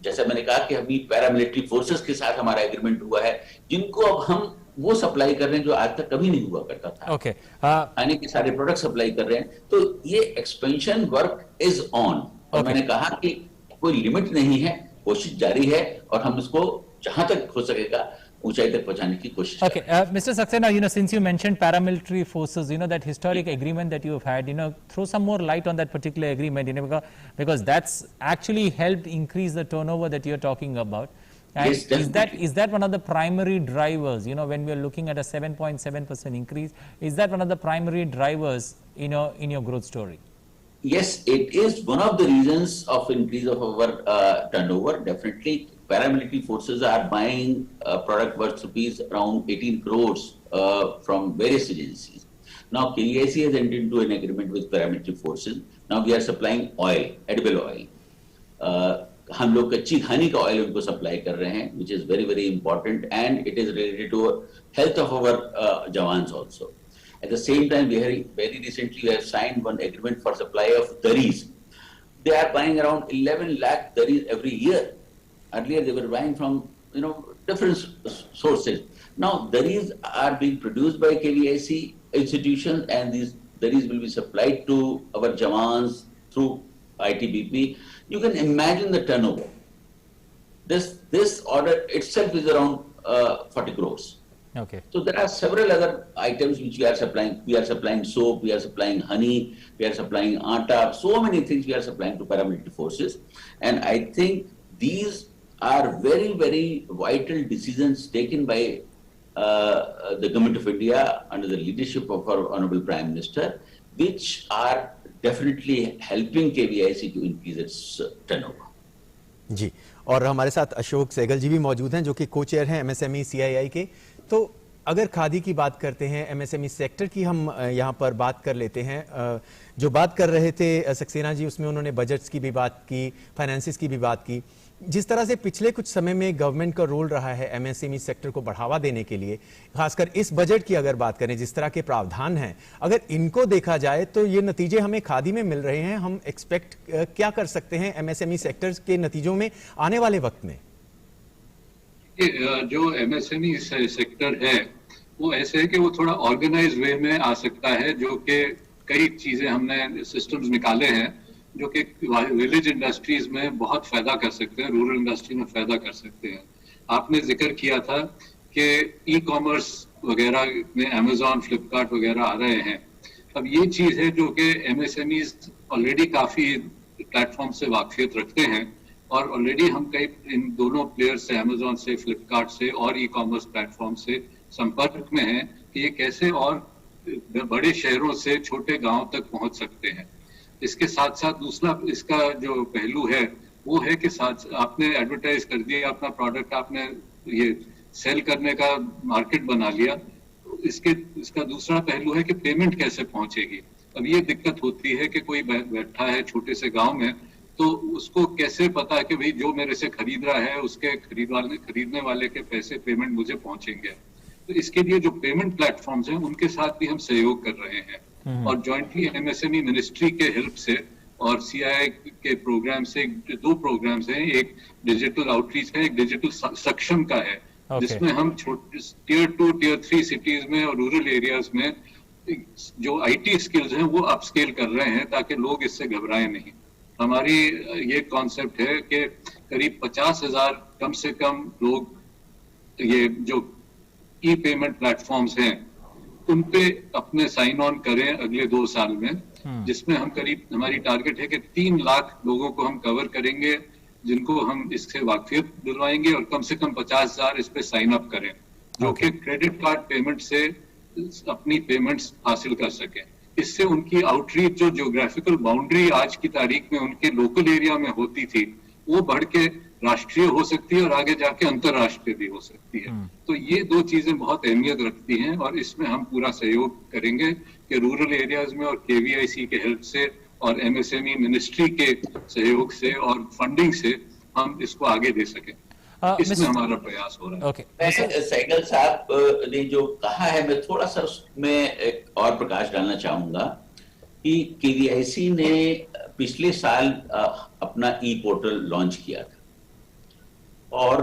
जैसा मैंने कहा कि अभी पैरामिलिट्री फोर्सेस के साथ हमारा एग्रीमेंट हुआ है जिनको अब हम वो सप्लाई कर रहे हैं जो आज तक कभी नहीं हुआ करता था।
ओके।
खाने के सारे प्रोडक्ट सप्लाई कर रहे हैं। तो ये एक्सपेंशन वर्क इज ऑन और मैंने कहा कि कोई लिमिट नहीं है, कोशिश जारी है और हम इसको जहां तक हो सकेगा ऊंचाई तक पहुंचाने की कोशिश
Okay, Mr. Saxena, since you mentioned paramilitary forces, that historic agreement that you have had, throw some more light on that particular agreement, because that's actually helped increase the turnover that you're talking about. And
Yes, definitely.
is that one of the primary drivers, when we are looking at a 7.7% increase, is that one of the primary drivers, in your growth story?
Yes, it is one of the reasons of increase of our turnover. Definitely, paramilitary forces are buying product worth rupees around 18 crores from various agencies. Now, KVIC has entered into an agreement with paramilitary forces. Now, we are supplying oil, edible oil. हम लोग कच्ची घानी का oil उनको supply कर रहे हैं, which is very, very important, and it is related to health of our jawans also. At the same time, very recently we have signed one agreement for supply of daris. They are buying around 11 lakh daris every year. Earlier they were buying from different sources. Now daris are being produced by KVIC institutions, and these daris will be supplied to our jawans through ITBP. You can imagine the turnover. This order itself is around 40 crores.
Okay.
So there are several other items which we are supplying. We are supplying soap, we are supplying honey, we are supplying atta, so many things we are supplying to paramilitary forces. And I think these are very, very vital decisions taken by the Government of India under the leadership of our Honorable Prime Minister, which are definitely helping KVIC to increase its turnover.
जी, और हमारे साथ अशोक सहगल जी भी मौजूद हैं, जो कि को chair हैं एमएसएमई सीआईआई के। तो अगर खादी की बात करते हैं, एमएसएमई सेक्टर की हम यहाँ पर बात कर लेते हैं। जो बात कर रहे थे सक्सेना जी, उसमें उन्होंने बजट्स की भी बात की, फाइनेंसिस की भी बात की। जिस तरह से पिछले कुछ समय में गवर्नमेंट का रोल रहा है एमएसएमई सेक्टर को बढ़ावा देने के लिए, खासकर इस बजट की अगर बात करें, जिस तरह के प्रावधान हैं, अगर इनको देखा जाए तो ये नतीजे हमें खादी में मिल रहे हैं। हम एक्सपेक्ट क्या कर सकते हैं एमएसएमई सेक्टर्स के नतीजों में आने वाले वक्त में?
जो एमएसएमई सेक्टर है वो ऐसे है कि वो थोड़ा ऑर्गेनाइज वे में आ सकता है, जो कि कई चीजें हमने सिस्टम्स निकाले हैं जो कि विलेज इंडस्ट्रीज में बहुत फायदा कर सकते हैं, रूरल इंडस्ट्री में फायदा कर सकते हैं। आपने जिक्र किया था कि ई कॉमर्स वगैरह में अमेजॉन, फ्लिपकार्ट वगैरह आ रहे हैं। अब ये चीज है जो कि एमएसएमईज ऑलरेडी काफी प्लेटफॉर्म से वाकफियत रखते हैं, और ऑलरेडी हम कई इन दोनों प्लेयर्स से, अमेजॉन से, फ्लिपकार्ट से और ई कॉमर्स प्लेटफॉर्म से संपर्क में हैं कि ये कैसे और बड़े शहरों से छोटे गांव तक पहुंच सकते हैं। इसके साथ साथ दूसरा इसका जो पहलू है वो है कि साथ आपने एडवर्टाइज कर दिया अपना प्रोडक्ट, आपने ये सेल करने का मार्केट बना लिया, इसका दूसरा पहलू है कि पेमेंट कैसे पहुंचेगी। अब ये दिक्कत होती है कि कोई बैठा है छोटे से गांव में, तो उसको कैसे पता है कि भाई जो मेरे से खरीद रहा है उसके खरीदने वाले के पैसे पेमेंट मुझे पहुंचेंगे। तो इसके लिए जो पेमेंट प्लेटफॉर्म्स हैं उनके साथ भी हम सहयोग कर रहे हैं, और जॉइंटली एमएसएमई मिनिस्ट्री के हेल्प से और सीआईआई के प्रोग्राम से दो प्रोग्राम्स हैं, एक डिजिटल आउटरीच है, एक डिजिटल सक्षम का है, जिसमें हम टियर 2, टियर 3 सिटीज में और रूरल एरियाज में जो आईटी स्किल्स हैं वो अपस्केल कर रहे हैं ताकि लोग इससे घबराएं नहीं। हमारी ये कॉन्सेप्ट है कि करीब 50,000 कम से कम लोग ये जो ई पेमेंट प्लेटफॉर्म्स हैं उन पे अपने साइन ऑन करें अगले 2 साल में, जिसमें हम करीब हमारी टारगेट है कि 3 लाख लोगों को हम कवर करेंगे जिनको हम इससे वाकफियत दिलवाएंगे, और कम से कम 50,000 इस पे साइन अप करें जो कि क्रेडिट कार्ड पेमेंट से अपनी पेमेंट्स हासिल कर सकें। इससे उनकी आउटरीच जो ज्योग्राफिकल बाउंड्री आज की तारीख में उनके लोकल एरिया में होती थी वो बढ़ के राष्ट्रीय हो सकती है और आगे जाके अंतरराष्ट्रीय भी हो सकती है। तो ये 2 चीजें बहुत अहमियत रखती हैं, और इसमें हम पूरा सहयोग करेंगे कि रूरल एरियाज में और केवीआईसी के हेल्प से और एमएसएमई मिनिस्ट्री के सहयोग से और फंडिंग से हम इसको आगे दे सकें। इसमें हमारा प्रयास हो रहा है।
सहगल साहब ने जो कहा है, मैं थोड़ा सा उसमें एक और प्रकाश डालना चाहूंगा कि केवीआईसी ने पिछले साल अपना ई पोर्टल लॉन्च किया था, और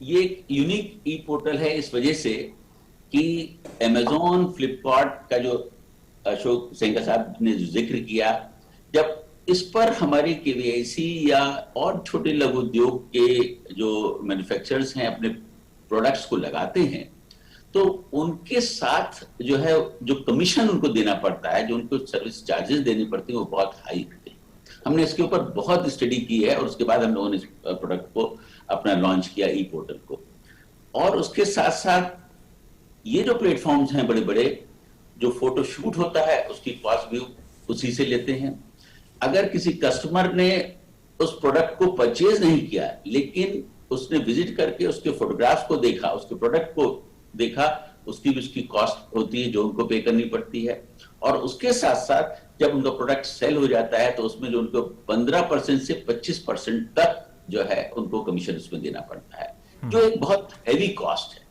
ये यूनिक ई पोर्टल है इस वजह से कि अमेजॉन, फ्लिपकार्ट का जो अशोक सेंगर साहब ने जिक्र किया, जब इस पर हमारी केवीआईसी या और छोटे लघु उद्योग के जो मैन्युफैक्चरर्स हैं अपने प्रोडक्ट्स को लगाते हैं तो उनके साथ जो है जो कमीशन उनको देना पड़ता है, जो उनको सर्विस चार्जेस देने पड़ते हैं, वो बहुत हाई होते हैं। हमने इसके ऊपर बहुत स्टडी की है और उसके बाद हम लोगों ने इस प्रोडक्ट को अपना लॉन्च किया ई पोर्टल को। और उसके साथ साथ ये जो प्लेटफॉर्म्स हैं बड़े बड़े, जो फोटो शूट होता है उसकी कॉस्ट भी उसी से लेते हैं। अगर किसी कस्टमर ने उस प्रोडक्ट को परचेज नहीं किया लेकिन उसने विजिट करके उसके फोटोग्राफ्स को देखा, उसके प्रोडक्ट को देखा, उसकी भी उसकी कॉस्ट होती है जो उनको पे करनी पड़ती है। और उसके साथ साथ जब उनका प्रोडक्ट सेल हो जाता है तो उसमें जो उनको 15% से 25% तक जो है उनको कमीशन उसमें देना पड़ता है, जो एक बहुत हैवी कॉस्ट है।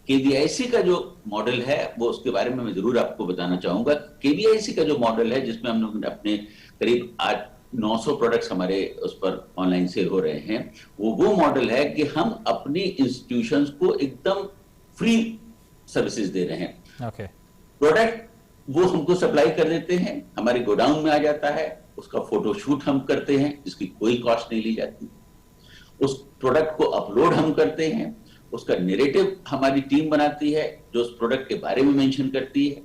केवीआईसी का जो मॉडल है वो उसके बारे में मैं जरूर आपको बताना चाहूंगा। केवीआईसी का जो मॉडल है जिसमें हम लोग अपने करीब आज 900 प्रोडक्ट्स हमारे उस पर ऑनलाइन सेल हो रहे हैं, वो मॉडल है कि हम अपनी इंस्टीट्यूशंस को एकदम फ्री सर्विसेज दे रहे हैं।
Okay.
प्रोडक्ट वो हमको सप्लाई कर देते हैं, हमारे गोडाउन में आ जाता है, उसका फोटो शूट हम करते हैं जिसकी कोई कॉस्ट नहीं ली जाती। उस प्रोडक्ट को अपलोड हम करते हैं, उसका नैरेटिव हमारी टीम बनाती है जो उस प्रोडक्ट के बारे में मेंशन करती है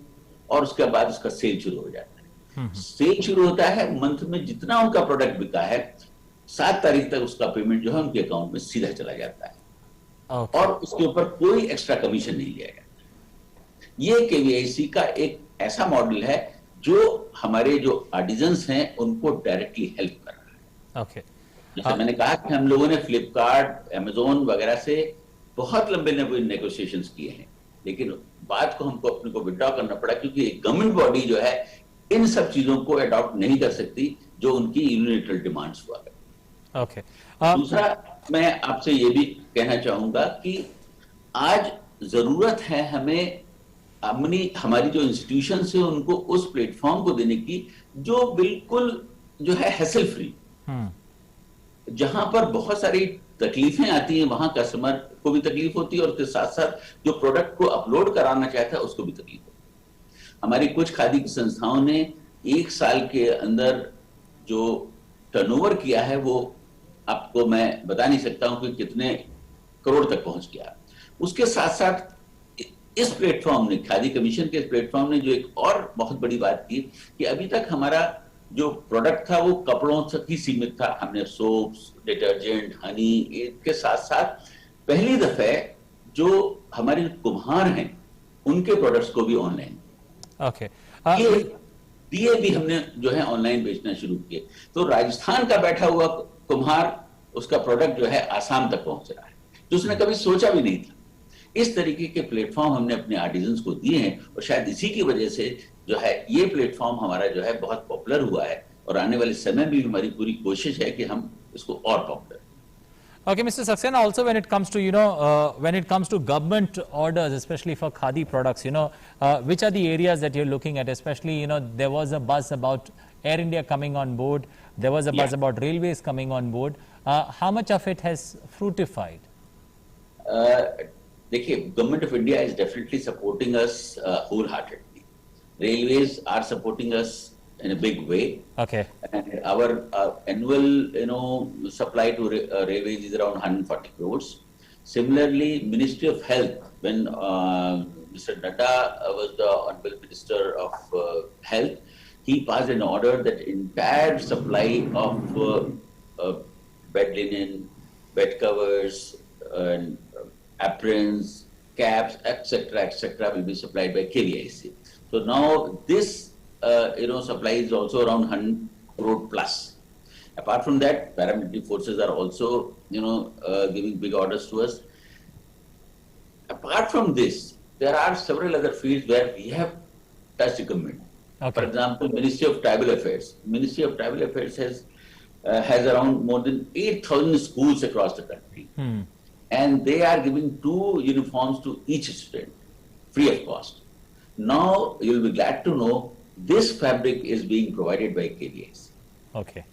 और उसके बाद उसका सेल शुरू हो जाता है। सेल शुरू होता है, मंथ में जितना उनका प्रोडक्ट बिका है 7 तारीख तक उसका पेमेंट जो है उनके अकाउंट में सीधा चला जाता है।
Okay.
और उसके ऊपर कोई एक्स्ट्रा कमीशन नहीं लिया जाता। ये केवीआईसी का एक ऐसा मॉडल है जो हमारे जो आर्टिजन्स हैं उनको डायरेक्टली हेल्प कर रहा है।
Okay.
जैसे मैंने कहा कि हम लोगों ने फ्लिपकार्ट, अमेजोन वगैरह से बहुत लंबे नेगोशिएशंस किए हैं, लेकिन बात को हमको अपने को विड्रॉ करना पड़ा क्योंकि एक गवर्नमेंट बॉडी जो है इन सब चीजों को अडॉप्ट नहीं कर सकती जो उनकी यूनिलैटरल डिमांड्स हुआ है।
Okay.
दूसरा मैं आपसे ये भी कहना चाहूंगा कि आज जरूरत है हमें हमारी जो इंस्टीट्यूशन है उनको उस प्लेटफॉर्म को देने की जो बिल्कुल जो है हैसल फ्री, जहां पर बहुत सारी तकलीफें आती हैं वहां कस्टमर को भी तकलीफ होती है और उसके साथ साथ जो प्रोडक्ट को अपलोड कराना चाहता है उसको भी तकलीफ होती है। हमारी कुछ खादी की संस्थाओं ने 1 साल के अंदर जो टर्नओवर किया है वो आपको मैं बता नहीं सकता हूं कि कितने करोड़ तक पहुंच गया। उसके साथ साथ इस प्लेटफॉर्म ने, खादी कमीशन के इस प्लेटफॉर्म ने जो एक और बहुत बड़ी बात की कि अभी तक हमारा जो प्रोडक्ट था वो कपड़ों तक ही सीमित था। हमने सोप्स, डिटर्जेंट, हनी, इसके साथ साथ पहली दफे जो हमारे कुम्हार हैं उनके प्रोडक्ट्स को भी ऑनलाइन दिए भी हमने जो है ऑनलाइन बेचना शुरू किए। तो राजस्थान का बैठा हुआ कुम्हार उसका प्रोडक्ट जो है आसाम तक पहुंच रहा है, जो उसने कभी सोचा भी नहीं था। इस तरीके के प्लेटफॉर्म हमने अपने आर्टिजन्स को दिए हैं और शायद इसी की वजह से जो है ये प्लेटफॉर्म हमारा जो है बहुत पॉपुलर हुआ है और आने वाले समय में भी हमारी पूरी कोशिश है कि हम इसको और popular.
Okay, Mr. Saxena, also when it comes to, when it comes to government orders, especially for khadi products, which are the areas that you're looking at? Especially, there was a buzz about Air India coming on board. There was a buzz about railways coming on board. How much of it has fruitified?
देखिए, Government of India is definitely supporting us wholeheartedly. Railways are supporting us in a big way.
Okay.
And our annual, supply to railways is around 140 crores. Similarly, Ministry of Health, when Mr. Nadda was the Honorable Minister of Health, he passed an order that entire supply of bed linen, bed covers, and aprons, caps, etc., will be supplied by KVIC. So now this supply is also around 100 crore plus. Apart from that, paramilitary forces are also, giving big orders to us. Apart from this, there are several other fields where we have touched the government.
Okay.
For example, Ministry of Tribal Affairs. Ministry of Tribal Affairs has around more than 8,000 schools across the country. And they are giving 2 uniforms to each student, free of cost. Now, you'll be glad to know this fabric is being provided by KVIC.
Okay.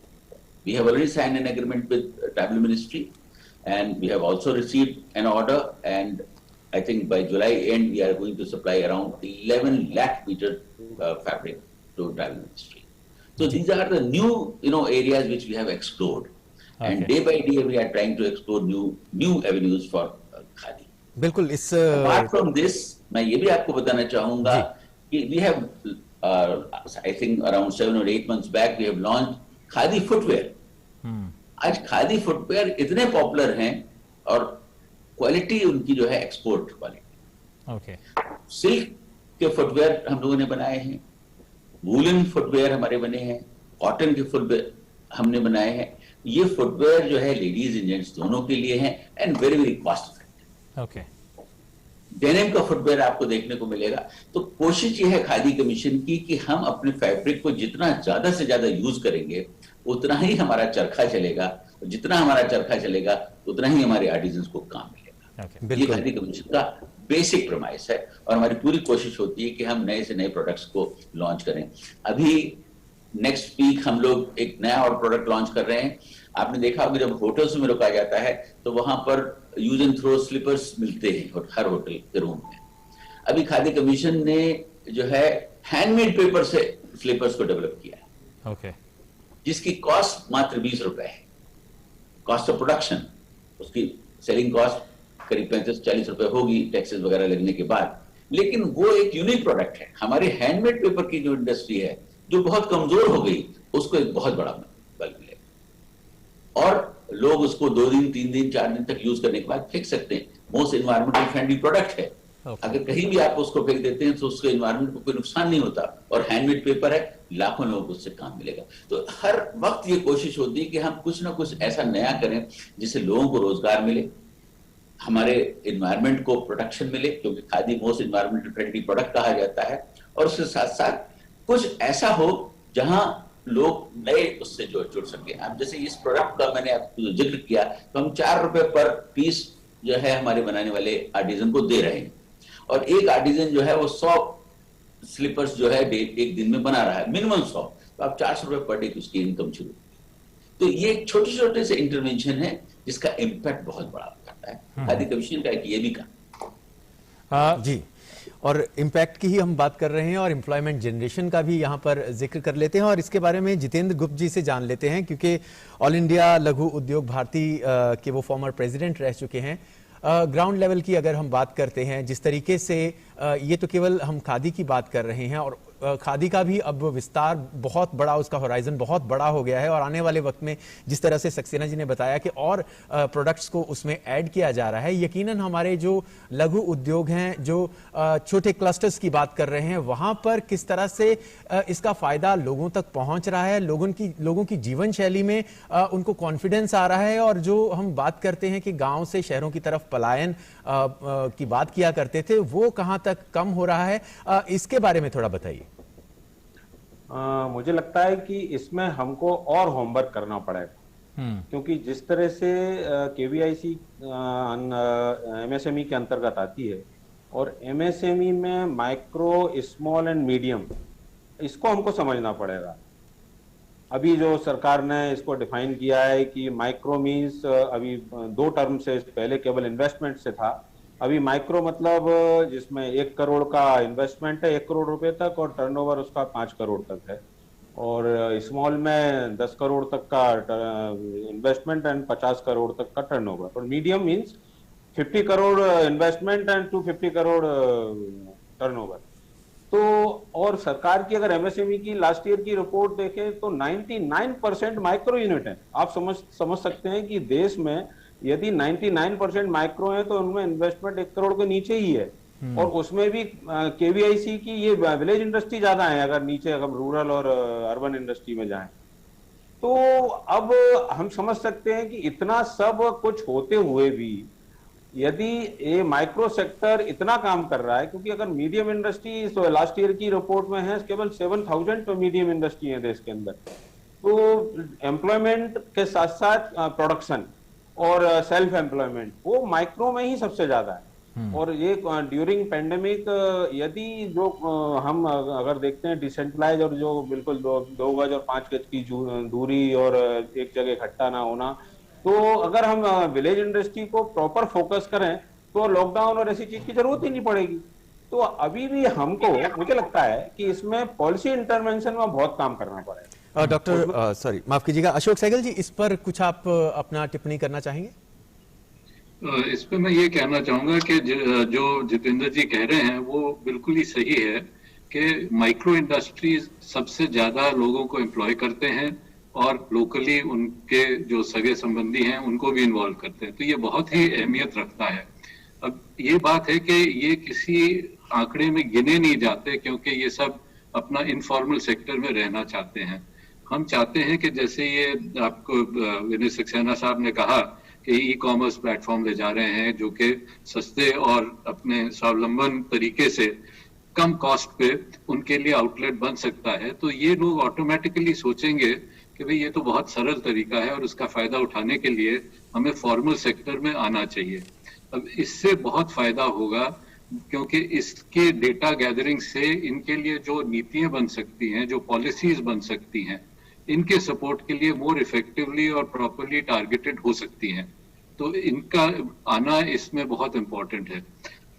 We have already signed an agreement with Tribal Ministry, and we have also received an order, and I think by July end, we are going to supply around 11 lakh meter fabric to Tribal Ministry. So these are the new, areas which we have explored. And day by day, we are trying to explore new avenues for khadi.
बिल्कुल इस
apart from this मैं ये भी आपको बताना चाहूंगा कि we have I think around 7 or 8 months back we have launch khadi footwear. आज खादी फुटवेयर इतने पॉपुलर हैं और क्वालिटी उनकी जो है एक्सपोर्ट क्वालिटी।
ओके।
सिल्क के फुटवेयर हम लोगों ने बनाए हैं, वूलन फुटवेयर हमारे बने हैं, कॉटन के फुटवेयर हमने बनाए हैं। ये फुटवेयर जो है लेडीज एंड जेंट्स दोनों के लिए हैं and very very cost effective.
Okay.
Denim का फुटवेयर आपको देखने को मिलेगा। तो कोशिश ये है खादी कमीशन की कि हम अपने फैब्रिक को जितना ज्यादा से ज्यादा यूज करेंगे उतना ही हमारा चरखा चलेगा, और जितना हमारा चरखा चलेगा उतना ही हमारे आर्टिजन्स को काम मिलेगा। ये खादी कमीशन का बेसिक प्रमाइस है और हमारी पूरी कोशिश होती है कि हम नए से नए प्रोडक्ट्स को लॉन्च करें। अभी नेक्स्ट वीक हम लोग एक नया और प्रोडक्ट लॉन्च कर रहे हैं। आपने देखा होगा जब होटल्स में रुका जाता है तो वहां पर यूज एंड थ्रो स्लीपर्स मिलते हैं हर होटल के रूम में। अभी खादी कमीशन ने जो है हैंडमेड पेपर से स्लीपर्स को डेवलप किया है।
ओके।
जिसकी कॉस्ट मात्र 20 रुपए है, कॉस्ट ऑफ प्रोडक्शन। उसकी सेलिंग कॉस्ट करीब 35-40 रुपए होगी टैक्सेस वगैरह लगने के बाद, लेकिन वो एक यूनिक प्रोडक्ट है। हमारे हैंडमेड पेपर की जो इंडस्ट्री है जो बहुत कमजोर हो गई उसको एक बहुत बड़ा बल मिलेगा और लोग उसको 2 दिन 3 दिन 4 दिन तक यूज करने के बाद फेंक सकते हैं। मोस्ट एनवायरमेंटल फ्रेंडली प्रोडक्ट है। अगर कहीं भी आप उसको फेंक देते हैं तो उसके एनवायरमेंट को कोई नुकसान नहीं होता और हैंडमेड पेपर है, लाखों लोगों को उससे काम मिलेगा। तो हर वक्त ये कोशिश होती है कि हम कुछ ना कुछ ऐसा नया करें जिससे लोगों को रोजगार मिले, हमारे एनवायरमेंट को प्रोटेक्शन मिले, क्योंकि khadi most environmental friendly product कहा जाता है, और उसके साथ साथ कुछ ऐसा हो जहां लोग नए उससे जुड़ सके। अब जैसे इस प्रोडक्ट का मैंने आपको जिक्र किया तो हम 4 रुपए पर पीस जो है हमारे बनाने वाले आर्टिजन को दे रहे हैं और एक आर्टिजन जो है वो 100 स्लीपर्स जो है एक दिन में बना रहा है, मिनिमम 100, तो आप 400 रुपए पर डे की उसकी इनकम शुरू। तो ये छोटे छोटे से इंटरवेंशन है जिसका इम्पैक्ट बहुत बड़ा हो जाता है। खादी कमीशन का ये भी काम
जी, और इम्पैक्ट की ही हम बात कर रहे हैं और एम्प्लॉयमेंट जनरेशन का भी यहाँ पर जिक्र कर लेते हैं और इसके बारे में जितेंद्र गुप्त जी से जान लेते हैं, क्योंकि ऑल इंडिया लघु उद्योग भारती के वो फॉर्मर प्रेसिडेंट रह चुके हैं। ग्राउंड लेवल की अगर हम बात करते हैं, जिस तरीके से ये तो केवल हम खादी की बात कर रहे हैं और खादी का भी अब विस्तार बहुत बड़ा, उसका होराइजन बहुत बड़ा हो गया है और आने वाले वक्त में जिस तरह से सक्सेना जी ने बताया कि और प्रोडक्ट्स को उसमें ऐड किया जा रहा है, यकीनन हमारे जो लघु उद्योग हैं, जो छोटे क्लस्टर्स की बात कर रहे हैं, वहां पर किस तरह से इसका फायदा लोगों तक पहुंच रहा है, लोगों की जीवन शैली में उनको कॉन्फिडेंस आ रहा है। और जो हम बात करते हैं कि गांव से शहरों की तरफ पलायन की बात किया करते थे, वो कहां तक कम हो रहा है, इसके बारे में थोड़ा बताइए।
मुझे लगता है कि इसमें हमको और होमवर्क करना पड़ेगा, क्योंकि जिस तरह से केवीआईसी एमएसएमई के अंतर्गत आती है और एमएसएमई में माइक्रो, स्मॉल एंड मीडियम, इसको हमको समझना पड़ेगा। अभी जो सरकार ने इसको डिफाइन किया है कि माइक्रो मीन्स, अभी 2 टर्म से पहले केवल इन्वेस्टमेंट से था, अभी माइक्रो मतलब जिसमें 1 करोड़ का इन्वेस्टमेंट है 1 करोड़ रुपए तक और टर्नओवर उसका 5 करोड़ तक है, और स्मॉल में 10 करोड़ तक का इन्वेस्टमेंट एंड 50 करोड़ तक का टर्नओवर, और medium means 50 crore investment and 250 crore turnover. तो और सरकार की अगर एमएसएमई की लास्ट ईयर की रिपोर्ट देखें तो 99% माइक्रो यूनिट है। आप समझ सकते हैं कि देश में यदि 99% माइक्रो है तो उनमें इन्वेस्टमेंट 1 करोड़ के नीचे ही है, और उसमें भी केवीआईसी की ये विलेज इंडस्ट्री ज्यादा है, अगर नीचे अगर रूरल और अर्बन इंडस्ट्री में जाएं तो अब हम समझ सकते हैं कि इतना सब कुछ होते हुए भी यदि ये माइक्रो सेक्टर इतना काम कर रहा है, क्योंकि अगर मीडियम इंडस्ट्री तो लास्ट ईयर की रिपोर्ट में है केवल 7000 तो मीडियम इंडस्ट्री है देश के अंदर, तो एम्प्लॉयमेंट के साथ साथ प्रोडक्शन और सेल्फ एम्प्लॉयमेंट वो माइक्रो में ही सबसे ज्यादा है। और ये ड्यूरिंग पेंडेमिक यदि जो हम अगर देखते हैं डिसेंट्रलाइज और जो बिल्कुल 2 गज और 5 गज की दूरी और एक जगह इकट्ठा ना होना, तो अगर हम विलेज इंडस्ट्री को प्रॉपर फोकस करें तो लॉकडाउन और ऐसी चीज की जरूरत ही नहीं पड़ेगी। तो अभी भी हमको मुझे लगता है कि इसमें पॉलिसी इंटरवेंशन में बहुत काम करना पड़ेगा।
डॉक्टर सॉरी माफ कीजिएगा, अशोक सहगल जी, इस पर कुछ आप अपना टिप्पणी करना चाहेंगे?
इस पे मैं ये कहना चाहूंगा कि जो जितेंद्र जी कह रहे हैं वो बिल्कुल ही सही है कि माइक्रो इंडस्ट्रीज सबसे ज्यादा लोगों को एम्प्लॉय करते हैं और लोकली उनके जो सगे संबंधी हैं उनको भी इन्वॉल्व करते हैं, तो ये बहुत ही अहमियत रखता है। अब ये बात है कि ये किसी आंकड़े में गिने नहीं जाते क्योंकि ये सब अपना इनफॉर्मल सेक्टर में रहना चाहते हैं। हम चाहते हैं कि जैसे ये आपको विनय सक्सेना साहब ने कहा कि ई कॉमर्स प्लेटफॉर्म ले जा रहे हैं जो कि सस्ते और अपने स्वावलंबन तरीके से कम कॉस्ट पे उनके लिए आउटलेट बन सकता है, तो ये लोग ऑटोमेटिकली सोचेंगे कि भाई ये तो बहुत सरल तरीका है और उसका फायदा उठाने के लिए हमें फॉर्मल सेक्टर में आना चाहिए। अब इससे बहुत फायदा होगा क्योंकि इसके डेटा गैदरिंग से इनके लिए जो नीतियां बन सकती हैं, जो पॉलिसीज बन सकती हैं, इनके सपोर्ट के लिए मोर इफेक्टिवली और प्रॉपरली टारगेटेड हो सकती हैं। तो इनका आना इसमें बहुत इम्पोर्टेंट है।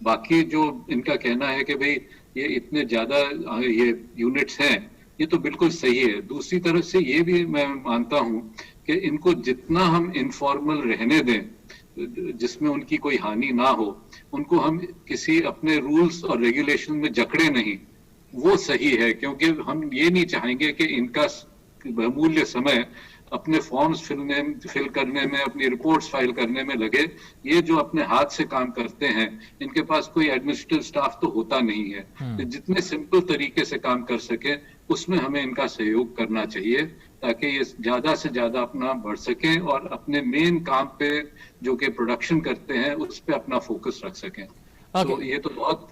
बाकी जो इनका कहना है कि भाई ये इतने ज्यादा ये यूनिट्स हैं, ये तो बिल्कुल सही है। दूसरी तरफ से ये भी मैं मानता हूं कि इनको जितना हम इनफॉर्मल रहने दें जिसमें उनकी कोई हानि ना हो, उनको हम किसी अपने रूल्स और रेगुलेशन में जकड़े नहीं, वो सही है। क्योंकि हम ये नहीं चाहेंगे कि इनका बहुमूल्य समय अपने फॉर्म्स फिल करने में, अपनी रिपोर्ट्स फाइल करने में लगे। ये जो अपने हाथ से काम करते हैं, इनके पास कोई एडमिनिस्ट्रेटिव स्टाफ तो होता नहीं है, तो जितने सिंपल तरीके से काम कर सके उसमें हमें इनका सहयोग करना चाहिए ताकि ये ज्यादा से ज्यादा अपना बढ़ सकें और अपने मेन काम पे जो कि प्रोडक्शन करते हैं उस पे अपना फोकस रख सकें। तो ये तो बहुत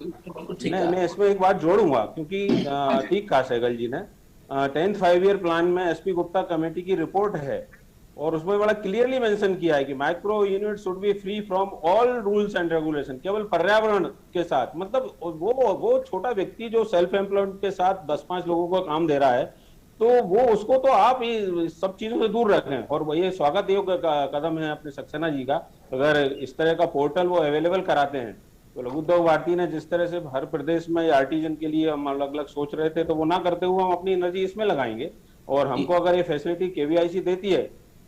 मैं इसमें एक बात जोड़ूंगा क्योंकि ठीक कहा सहगल जी ने। 10th 5 ईयर प्लान में एसपी गुप्ता कमेटी की रिपोर्ट है और उसमें बड़ा क्लियरली मेंशन किया है कि micro unit should be free from all rules and regulation, केवल पर्यावरण के साथ। मतलब वो छोटा व्यक्ति जो सेल्फ एम्प्लॉयड के साथ 10-5 लोगों को काम दे रहा है, तो वो उसको तो आप ये सब चीजों से दूर रखें। और ये स्वागत योग्य कदम है अपने सक्सेना जी का, अगर इस तरह का पोर्टल वो अवेलेबल कराते हैं। तो लघु उद्योग भारती ने जिस तरह से हर प्रदेश में आर्टिजन के लिए हम अलग अलग सोच रहे थे, तो वो ना करते हुए हम अपनी एनर्जी इसमें लगाएंगे। और हमको अगर ये फैसिलिटी केवीआईसी देती है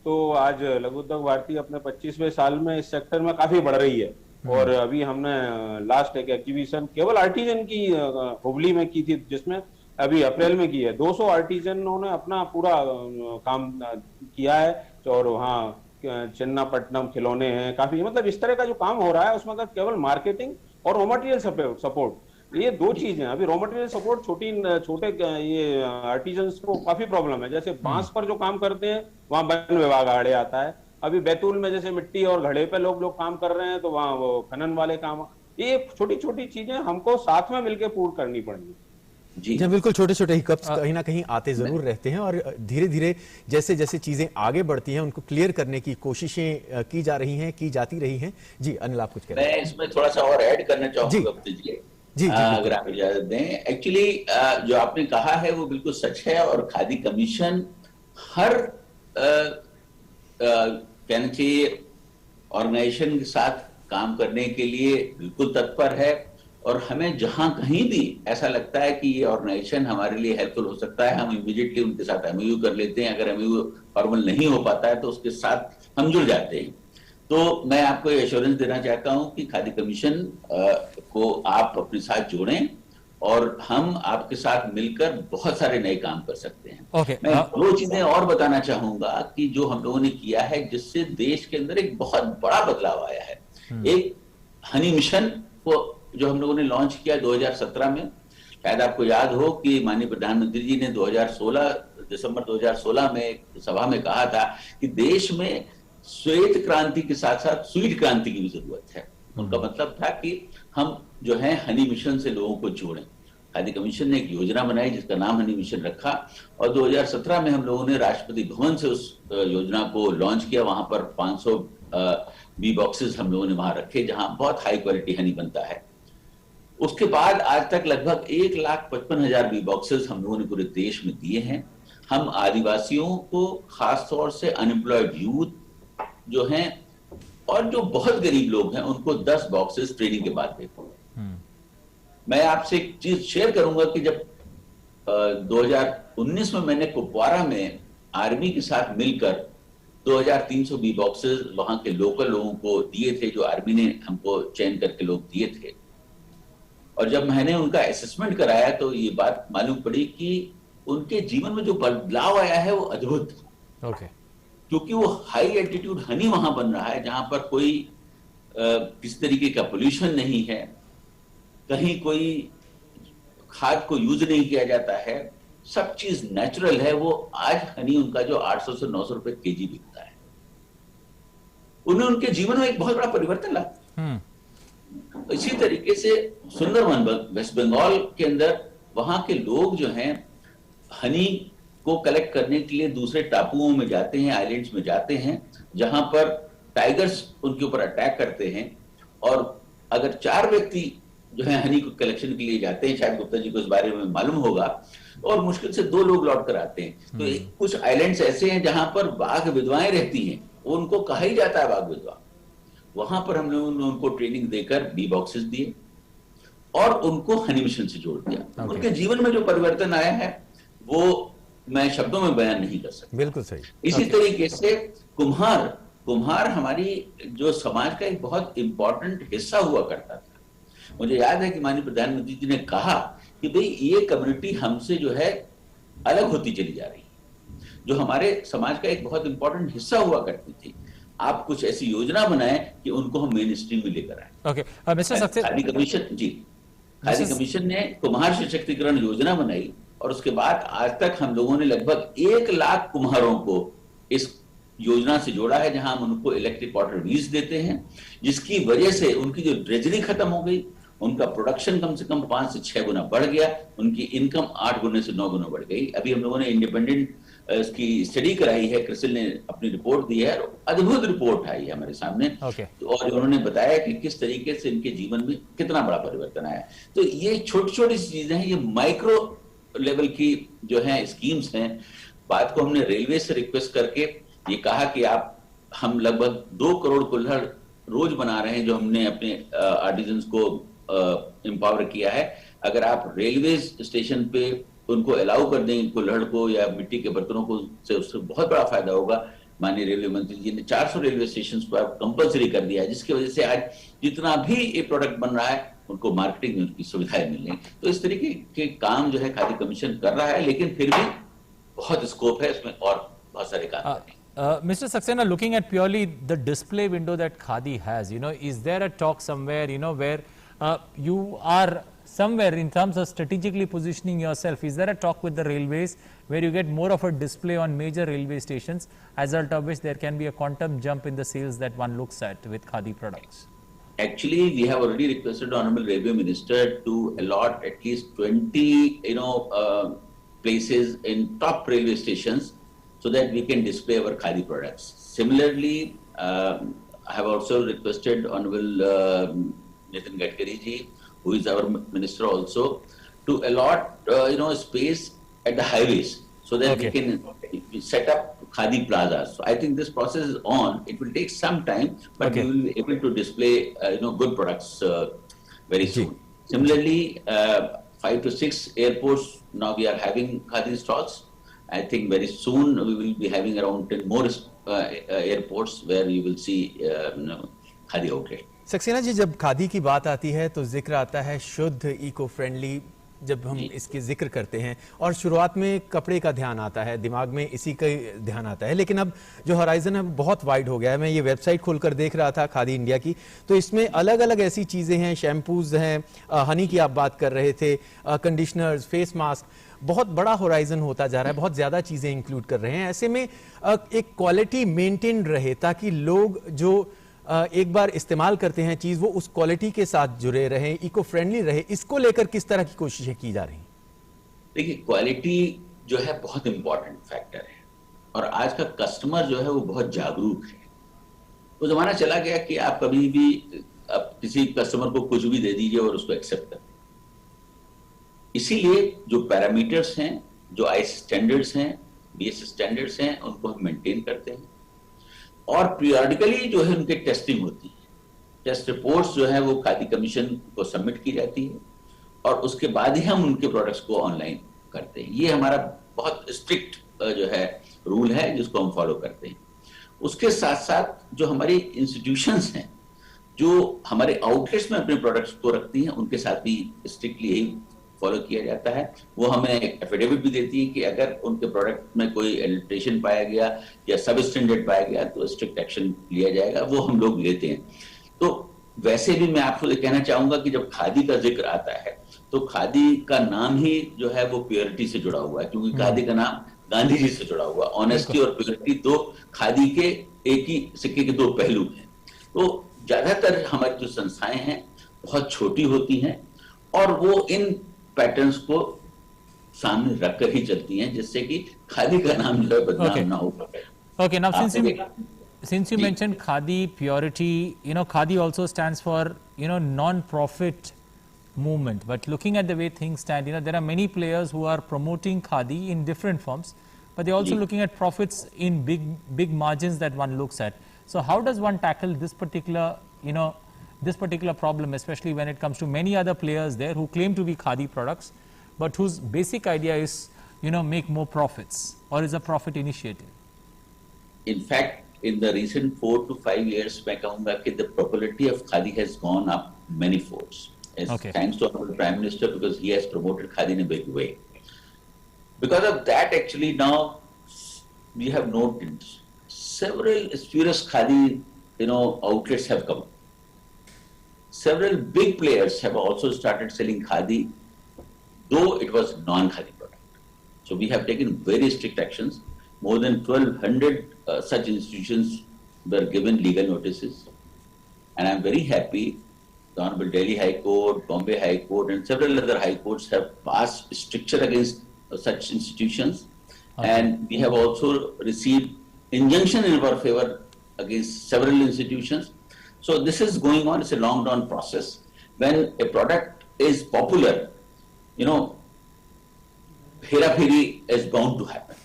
तो आज लघु उद्योग भारती अपने 25वें साल में इस सेक्टर में काफी बढ़ रही है। और अभी हमने लास्ट एक एग्जीबिशन केवल आर्टिजन की हुबली में की थी, जिसमें अभी अप्रैल में की है। 200 आर्टिजनों ने अपना पूरा काम किया है और वहाँ चिन्नापट्टनम खिलौने हैं काफी। मतलब इस तरह का जो काम हो रहा है उसमें केवल मार्केटिंग और रॉ मटेरियल सपोर्ट, ये दो चीजें। अभी रॉ मटेरियल सपोर्ट छोटे ये आर्टिजन्स को काफी प्रॉब्लम है। जैसे बांस पर जो काम करते हैं वहां वन विभाग आड़े आता है। अभी बैतूल में जैसे मिट्टी और घड़े पे लोग काम कर रहे हैं तो वहाँ वो खनन वाले काम। ये छोटी छोटी चीजें हमको साथ में मिलकर पूर्ण करनी पड़ेंगी।
जी बिल्कुल, छोटे छोटे हिकअप्स कहीं ना कहीं आते जरूर रहते हैं और धीरे धीरे जैसे जैसे चीजें आगे बढ़ती हैं उनको क्लियर करने की कोशिशें की जा रही हैं, की जाती रही हैं। जी अनिल, आप कुछ कह रहे हैं?
मैं इसमें थोड़ा सा और ऐड करना चाहूंगा जी, अगर आप इजाजत दें। एक्चुअली जो आपने कहा है वो बिल्कुल सच है और खादी कमीशन हर कहना चाहिए ऑर्गेनाइजेशन के साथ काम करने के लिए बिल्कुल तत्पर है। और हमें जहां कहीं भी ऐसा लगता है कि ये ऑर्गेनाइजेशन हमारे लिए हेल्पफुल हो सकता है, हम इमीडिएटली उनके साथ एमओयू कर लेते हैं। अगर एमओयू फॉर्मल नहीं हो पाता है तो उसके साथ हम जुड़ जाते हैं। तो मैं आपको ये एश्योरेंस देना चाहता हूं कि खादी कमीशन को आप अपने साथ जोड़ें और हम आपके साथ मिलकर बहुत सारे नए काम कर सकते हैं। मैं दो चीजें और बताना चाहूंगा कि जो हम लोगों ने किया है जिससे देश के अंदर एक बहुत बड़ा बदलाव आया है। एक हनी मिशन को जो हम लोगों ने लॉन्च किया 2017 में, शायद आपको याद हो कि माननीय प्रधानमंत्री जी ने 2016 दिसंबर 2016 में एक सभा में कहा था कि देश में श्वेत क्रांति के साथ साथ स्वीट क्रांति की भी जरूरत है। उनका मतलब था कि हम जो है हनी मिशन से लोगों को जोड़ें। खादी कमीशन ने एक योजना बनाई जिसका नाम हनी मिशन रखा और 2017 में हम लोगों ने राष्ट्रपति भवन से उस योजना को लॉन्च किया। वहां पर 500 बी बॉक्सेस हम लोगों ने वहां रखे जहां बहुत हाई क्वालिटी हनी बनता है। उसके बाद आज तक लगभग 1,55,000 बी बॉक्सेस हम लोगों ने पूरे देश में दिए हैं। हम आदिवासियों को, खासतौर से अनएम्प्लॉयड यूथ जो हैं और जो बहुत गरीब लोग हैं, उनको 10 बॉक्सेस ट्रेनिंग के बाद देते हैं। मैं आपसे एक चीज शेयर करूंगा कि जब 2019 में मैंने कुपवारा में आर्मी के साथ मिलकर 2300 बी बॉक्सेस वहां के लोकल लोगों को दिए थे, जो आर्मी ने हमको चयन करके लोग दिए थे। और जब मैंने उनका असेसमेंट कराया तो ये बात मालूम पड़ी कि उनके जीवन में जो बदलाव आया है वो अद्भुत है।
Okay.
क्योंकि वो हाई एल्टीट्यूड हनी वहां बन रहा है, जहां पर कोई किसी तरीके का पोल्यूशन नहीं है, कहीं कोई खाद को यूज नहीं किया जाता है, सब चीज नेचुरल है। वो आज हनी उनका जो 800 से 900 रुपए केजी बिकता है, उन्हें उनके जीवन में एक बहुत बड़ा परिवर्तन ला। इसी तरीके से सुंदरवन वेस्ट बंगाल के अंदर वहां के लोग जो हैं हनी को कलेक्ट करने के लिए दूसरे टापुओं में जाते हैं, आइलैंड्स में जाते हैं, जहां पर टाइगर्स उनके ऊपर अटैक करते हैं। और अगर 4 व्यक्ति जो है हनी को कलेक्शन के लिए जाते हैं, शायद गुप्ता जी को इस बारे में मालूम होगा, और मुश्किल से 2 लोग लौट कर आते हैं। तो कुछ आइलैंड्स ऐसे हैं जहां पर बाघ विधवाएं रहती हैं, उनको कहा ही जाता है बाघ विधवा। वहां पर हमने उनको ट्रेनिंग देकर बी बॉक्सेस दिए और उनको हनी मिशन से जोड़ दिया। उनके जीवन में जो परिवर्तन आया है वो मैं शब्दों में बयान नहीं कर सकता।
बिल्कुल सही।
इसी तरीके से कुम्हार हमारी जो समाज का एक बहुत इंपॉर्टेंट हिस्सा हुआ करता था। मुझे याद है कि माननीय प्रधानमंत्री जी ने कहा कि भाई ये कम्युनिटी हमसे जो है अलग होती चली जा रही है, जो हमारे समाज का एक बहुत इंपॉर्टेंट हिस्सा हुआ करती थी। आप कुछ ऐसी योजना बनाएं कि उनको हम मेन स्ट्रीम में लेकर आए।
Okay. Mr. Saxena,
khadi commission ने कुम्हार सशक्तिकरण योजना बनाई और उसके बाद आज तक हम लोगों ने लगभग 1 लाख कुम्हारों को इस योजना से जोड़ा है, जहां हम उनको इलेक्ट्रिक वाटर व्हील्स देते हैं, जिसकी वजह से उनकी जो ड्रेजरी खत्म हो गई, उनका प्रोडक्शन कम से कम 5 से 6 गुना बढ़ गया, उनकी इनकम 8 गुने से 9 गुना बढ़ गई। अभी हम लोगों ने इंडिपेंडेंट इसकी स्टडी कराई है, क्रिसिल ने अपनी रिपोर्ट दी है, अद्भुत रिपोर्ट आई है हमारे सामने। और उन्होंने बताया कि किस तरीके से इनके जीवन में कितना बड़ा परिवर्तन आया। तो ये छोटी छोटी चीजें हैं, ये माइक्रो लेवल की जो है स्कीम्स हैं। बात को हमने रेलवे से रिक्वेस्ट करके ये कहा कि हम लगभग 2 करोड़ कुल्हड़ रोज बना रहे हैं, जो हमने अपने आर्टिजन्स को एम्पावर किया है। अगर आप रेलवे स्टेशन पे उनको अलाउ कर दें कुल्हड़ को या मिट्टी के बर्तनों को, से उससे बहुत बड़ा फायदा होगा। माननीय रेलवे मंत्री जी ने 400 रेलवे स्टेशन पर कंपल्सरी कर दिया है, जिसकी वजह से आज जितना भी ये प्रोडक्ट बन रहा है उनको मार्केटिंग में उनकी सुविधाएं मिल रही। तो इस तरीके के काम जो है खादी कमीशन कर रहा है, लेकिन फिर भी बहुत स्कोप है इसमें और बहुत सारे काम करने।
Mr. Saxena, looking at purely the display window that Khadi has, is there a talk somewhere, where you are somewhere in terms of strategically positioning yourself? Is there a talk with the railways where you get more of a display on major railway stations, as a result of which there can be a quantum jump in the sales that one looks at with Khadi products?
Actually, we have already requested Honorable Railway Minister to allot at least 20, places in top railway stations so that we can display our Khadi products. Similarly, I have also requested Honorable Nitin Gadkari ji, who is our minister also, to allot space at the highways so that we can set up Khadi plazas. So I think this process is on. It will take some time, but we will be able to display good products very soon. Similarly, 5 to 6 airports now we are having Khadi stalls. I think very soon we will be having around 10 more airports where you will see Khadi outlet.
Saxena ji, जब खादी की बात आती है तो जिक्र आता है शुद्ध, इको फ्रेंडली। जब हम इसके जिक्र करते हैं और शुरुआत में कपड़े का ध्यान आता है, दिमाग में इसी का ध्यान आता है, लेकिन अब जो होराइजन है बहुत वाइड हो गया है। मैं ये वेबसाइट खोलकर देख रहा था खादी इंडिया की, तो इसमें अलग अलग ऐसी चीज़ें हैं, शैम्पूज हैं, हनी की आप बात कर रहे थे, कंडीशनर्स, फेस मास्क, बहुत बड़ा होराइजन होता जा रहा है, बहुत ज़्यादा चीज़ें इंक्लूड कर रहे हैं। ऐसे में एक क्वालिटी मेंटेन रहे ताकि लोग जो एक बार इस्तेमाल करते हैं चीज, वो उस क्वालिटी के साथ जुड़े रहे, इको फ्रेंडली रहे, इसको लेकर किस तरह की कोशिशें की जा रही हैं? देखिए,
क्वालिटी जो है बहुत इंपॉर्टेंट फैक्टर है और आज का कस्टमर जो है वो बहुत जागरूक है। वो जमाना चला गया कि आप कभी भी किसी कस्टमर को कुछ भी दे दीजिए और उसको एक्सेप्ट कर। इसीलिए जो पैरामीटर्स हैं, जो आईएस स्टैंडर्ड्स हैं, बीएस स्टैंडर्ड्स हैं, उनको हम मेंटेन करते हैं और पीरियडिकली जो है उनकी टेस्टिंग होती है। टेस्ट रिपोर्ट्स जो है वो खादी कमीशन को सबमिट की जाती है और उसके बाद ही हम उनके प्रोडक्ट्स को ऑनलाइन करते हैं। ये हमारा बहुत स्ट्रिक्ट जो है रूल है जिसको हम फॉलो करते हैं। उसके साथ साथ जो हमारी इंस्टीट्यूशंस हैं, जो हमारे आउटलेट्स में अपने प्रोडक्ट्स को रखती हैं, उनके साथ भी स्ट्रिक्टली यही फॉलो किया जाता है। वो हमें एक एफिडेविट भी देती है कि अगर उनके प्रोडक्ट में कोई एडिल्ट्रेशन पाया गया या सब स्टैंडर्ड पाया गया तो स्ट्रिक्ट एक्शन लिया जाएगा, वो हम लोग लेते हैं। तो वैसे भी मैं आपको कहना चाहूंगा कि जब खादी का जिक्र आता है तो खादी का नाम ही जो है वो प्योरिटी से जुड़ा हुआ है, क्योंकि खादी का नाम गांधी जी से जुड़ा हुआ। ऑनेस्टी और प्योरिटी दो खादी के एक ही सिक्के के दो पहलू हैं। तो ज्यादातर हमारी जो संस्थाएं हैं बहुत छोटी होती हैं और वो इन पैटर्न्स को सामने रखकर ही चलती हैं, जिससे कि खादी का नाम जो है बदनाम ना हो पाए।
Okay, now since you mentioned khadi purity, khadi also stands for non-profit movement. But looking at the way things stand, there are many players who are promoting khadi in different forms, but they're also looking at profits in big margins that one looks at. So how does one tackle this particular problem, especially when it comes to many other players there who claim to be khadi products, but whose basic idea is make more profits, or is a profit initiative?
In fact, in the recent 4 to 5 years, मैं कहूँगा कि the popularity of khadi has gone up many folds. Thanks to our Prime Minister, because he has promoted khadi in a big way. Because of that, actually now we have noted several spurious khadi, outlets have come. Several big players have also started selling khadi, though it was non-khadi product. So we have taken very strict actions. More than 1,200 such institutions were given legal notices. And I'm very happy the Honorable Delhi High Court, Bombay High Court, and several other high courts have passed stricture against such institutions. Okay. And we have also received injunction in our favor against several institutions. So this is going on. It's a long drawn process. When a product is popular, hera-pheri is bound to happen.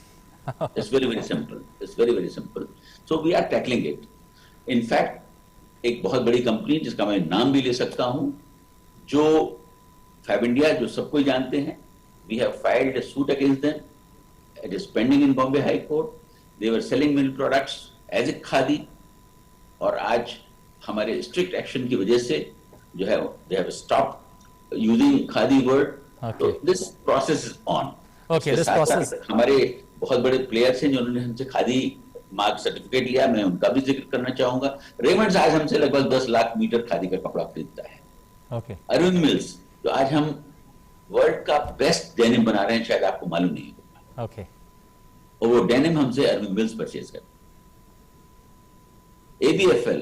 It's very, very simple. It's very, very simple. So we are tackling it. In fact, एक बहुत बड़ी company जिसका मैं नाम भी ले सकता हूं, जो फैब इंडिया, जो सबको जानते हैं, we have filed a suit against them. It is pending in Bombay High Court. They were selling milk products as a khadi, और आज हमारे strict action की वजह से जो है they have stopped using khadi word. So this process is on.
Okay, this process.
हमारे बहुत बड़े प्लेयर्स हैं जिन्होंने हमसे खादी मार्क सर्टिफिकेट लिया, मैं उनका भी जिक्र करना चाहूंगा। रेमंड्स आज हमसे लगभग 10 लाख मीटर खादी का कपड़ा खरीदता है।
Okay.
अरविंद मिल्स, तो आज हम वर्ल्ड का बेस्ट डेनिम बना रहे हैं, शायद आपको मालूम नहीं होगा।
Okay.
और वो डेनिम हमसे अरविंद मिल्स परचेज करते हैं। ABFL,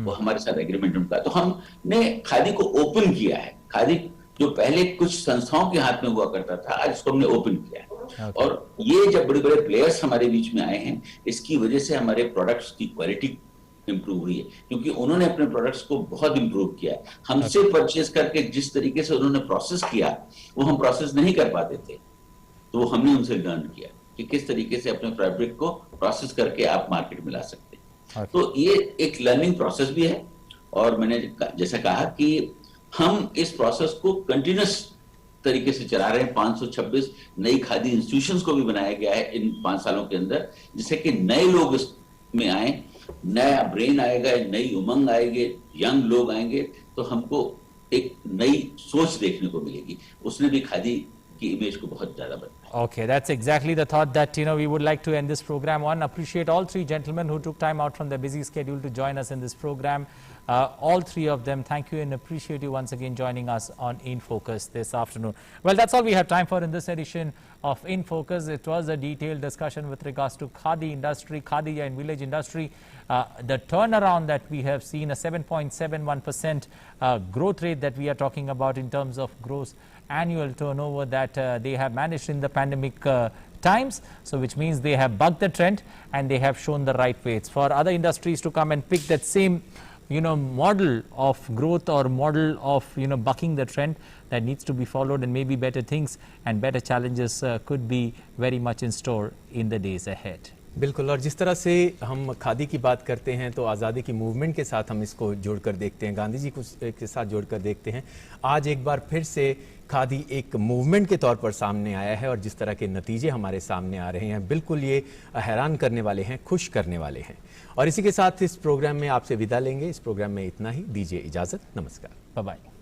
वो हमारे साथ एग्रीमेंट उनका। तो हमने खादी को ओपन किया है। खादी जो पहले कुछ संस्थाओं के हाथ में हुआ करता था, आज इसको हमने ओपन किया है। Okay. और ये जब बड़े बड़े प्लेयर्स हमारे बीच में आए हैं, इसकी वजह से हमारे प्रोडक्ट्स की क्वालिटी इंप्रूव हुई है, क्योंकि उन्होंने अपने प्रोडक्ट्स को बहुत इंप्रूव किया है। हमसे परचेज करके जिस तरीके से उन्होंने प्रोसेस किया, वो हम प्रोसेस नहीं कर पाते थे, तो हमने उनसे लर्न किया कि किस तरीके से अपने फैब्रिक को प्रोसेस करके आप मार्केट में ला सकते हैं। Okay. तो ये एक लर्निंग प्रोसेस भी है, और मैंने जैसा कहा कि हम इस प्रोसेस को कंटिन्यूस तरीके से चला रहे हैं। 526 नई खादी इंस्टीट्यूशंस को भी बनाया गया है इन 5 सालों के अंदर, जिससे कि नए लोग इसमें आए, नया ब्रेन आएगा, नई उमंग आएगी, यंग लोग आएंगे, तो हमको एक नई सोच देखने को मिलेगी। उसने भी खादी की इमेज को बहुत ज्यादा बदला।
Okay, that's exactly the thought that we would like to end this program on. Appreciate all 3 gentlemen who took time out from their busy schedule to join us in this program. All 3 of them, thank you and appreciate you once again joining us on In Focus this afternoon. Well, that's all we have time for in this edition of In Focus. It was a detailed discussion with regards to khadi industry, khadi and village industry. The turnaround that we have seen, a 7.71% growth rate that we are talking about in terms of gross annual turnover that they have managed in the pandemic times, so which means they have bucked the trend and they have shown the right way. It's for other industries to come and pick that same model of growth or model of bucking the trend that needs to be followed, and maybe better things and better challenges could be very much in store in the days ahead.
बिल्कुल, और जिस तरह से हम खादी की बात करते हैं तो आज़ादी की मूवमेंट के साथ हम इसको जोड़कर देखते हैं, गांधी जी को के साथ जोड़कर देखते हैं। आज एक बार फिर से खादी एक मूवमेंट के तौर पर सामने आया है और जिस तरह के नतीजे हमारे सामने आ रहे हैं, बिल्कुल ये हैरान करने वाले हैं, खुश करने वाले हैं। और इसी के साथ इस प्रोग्राम में आपसे विदा लेंगे। इस प्रोग्राम में इतना ही, दीजिए इजाज़त, नमस्कार,
बाय बाय।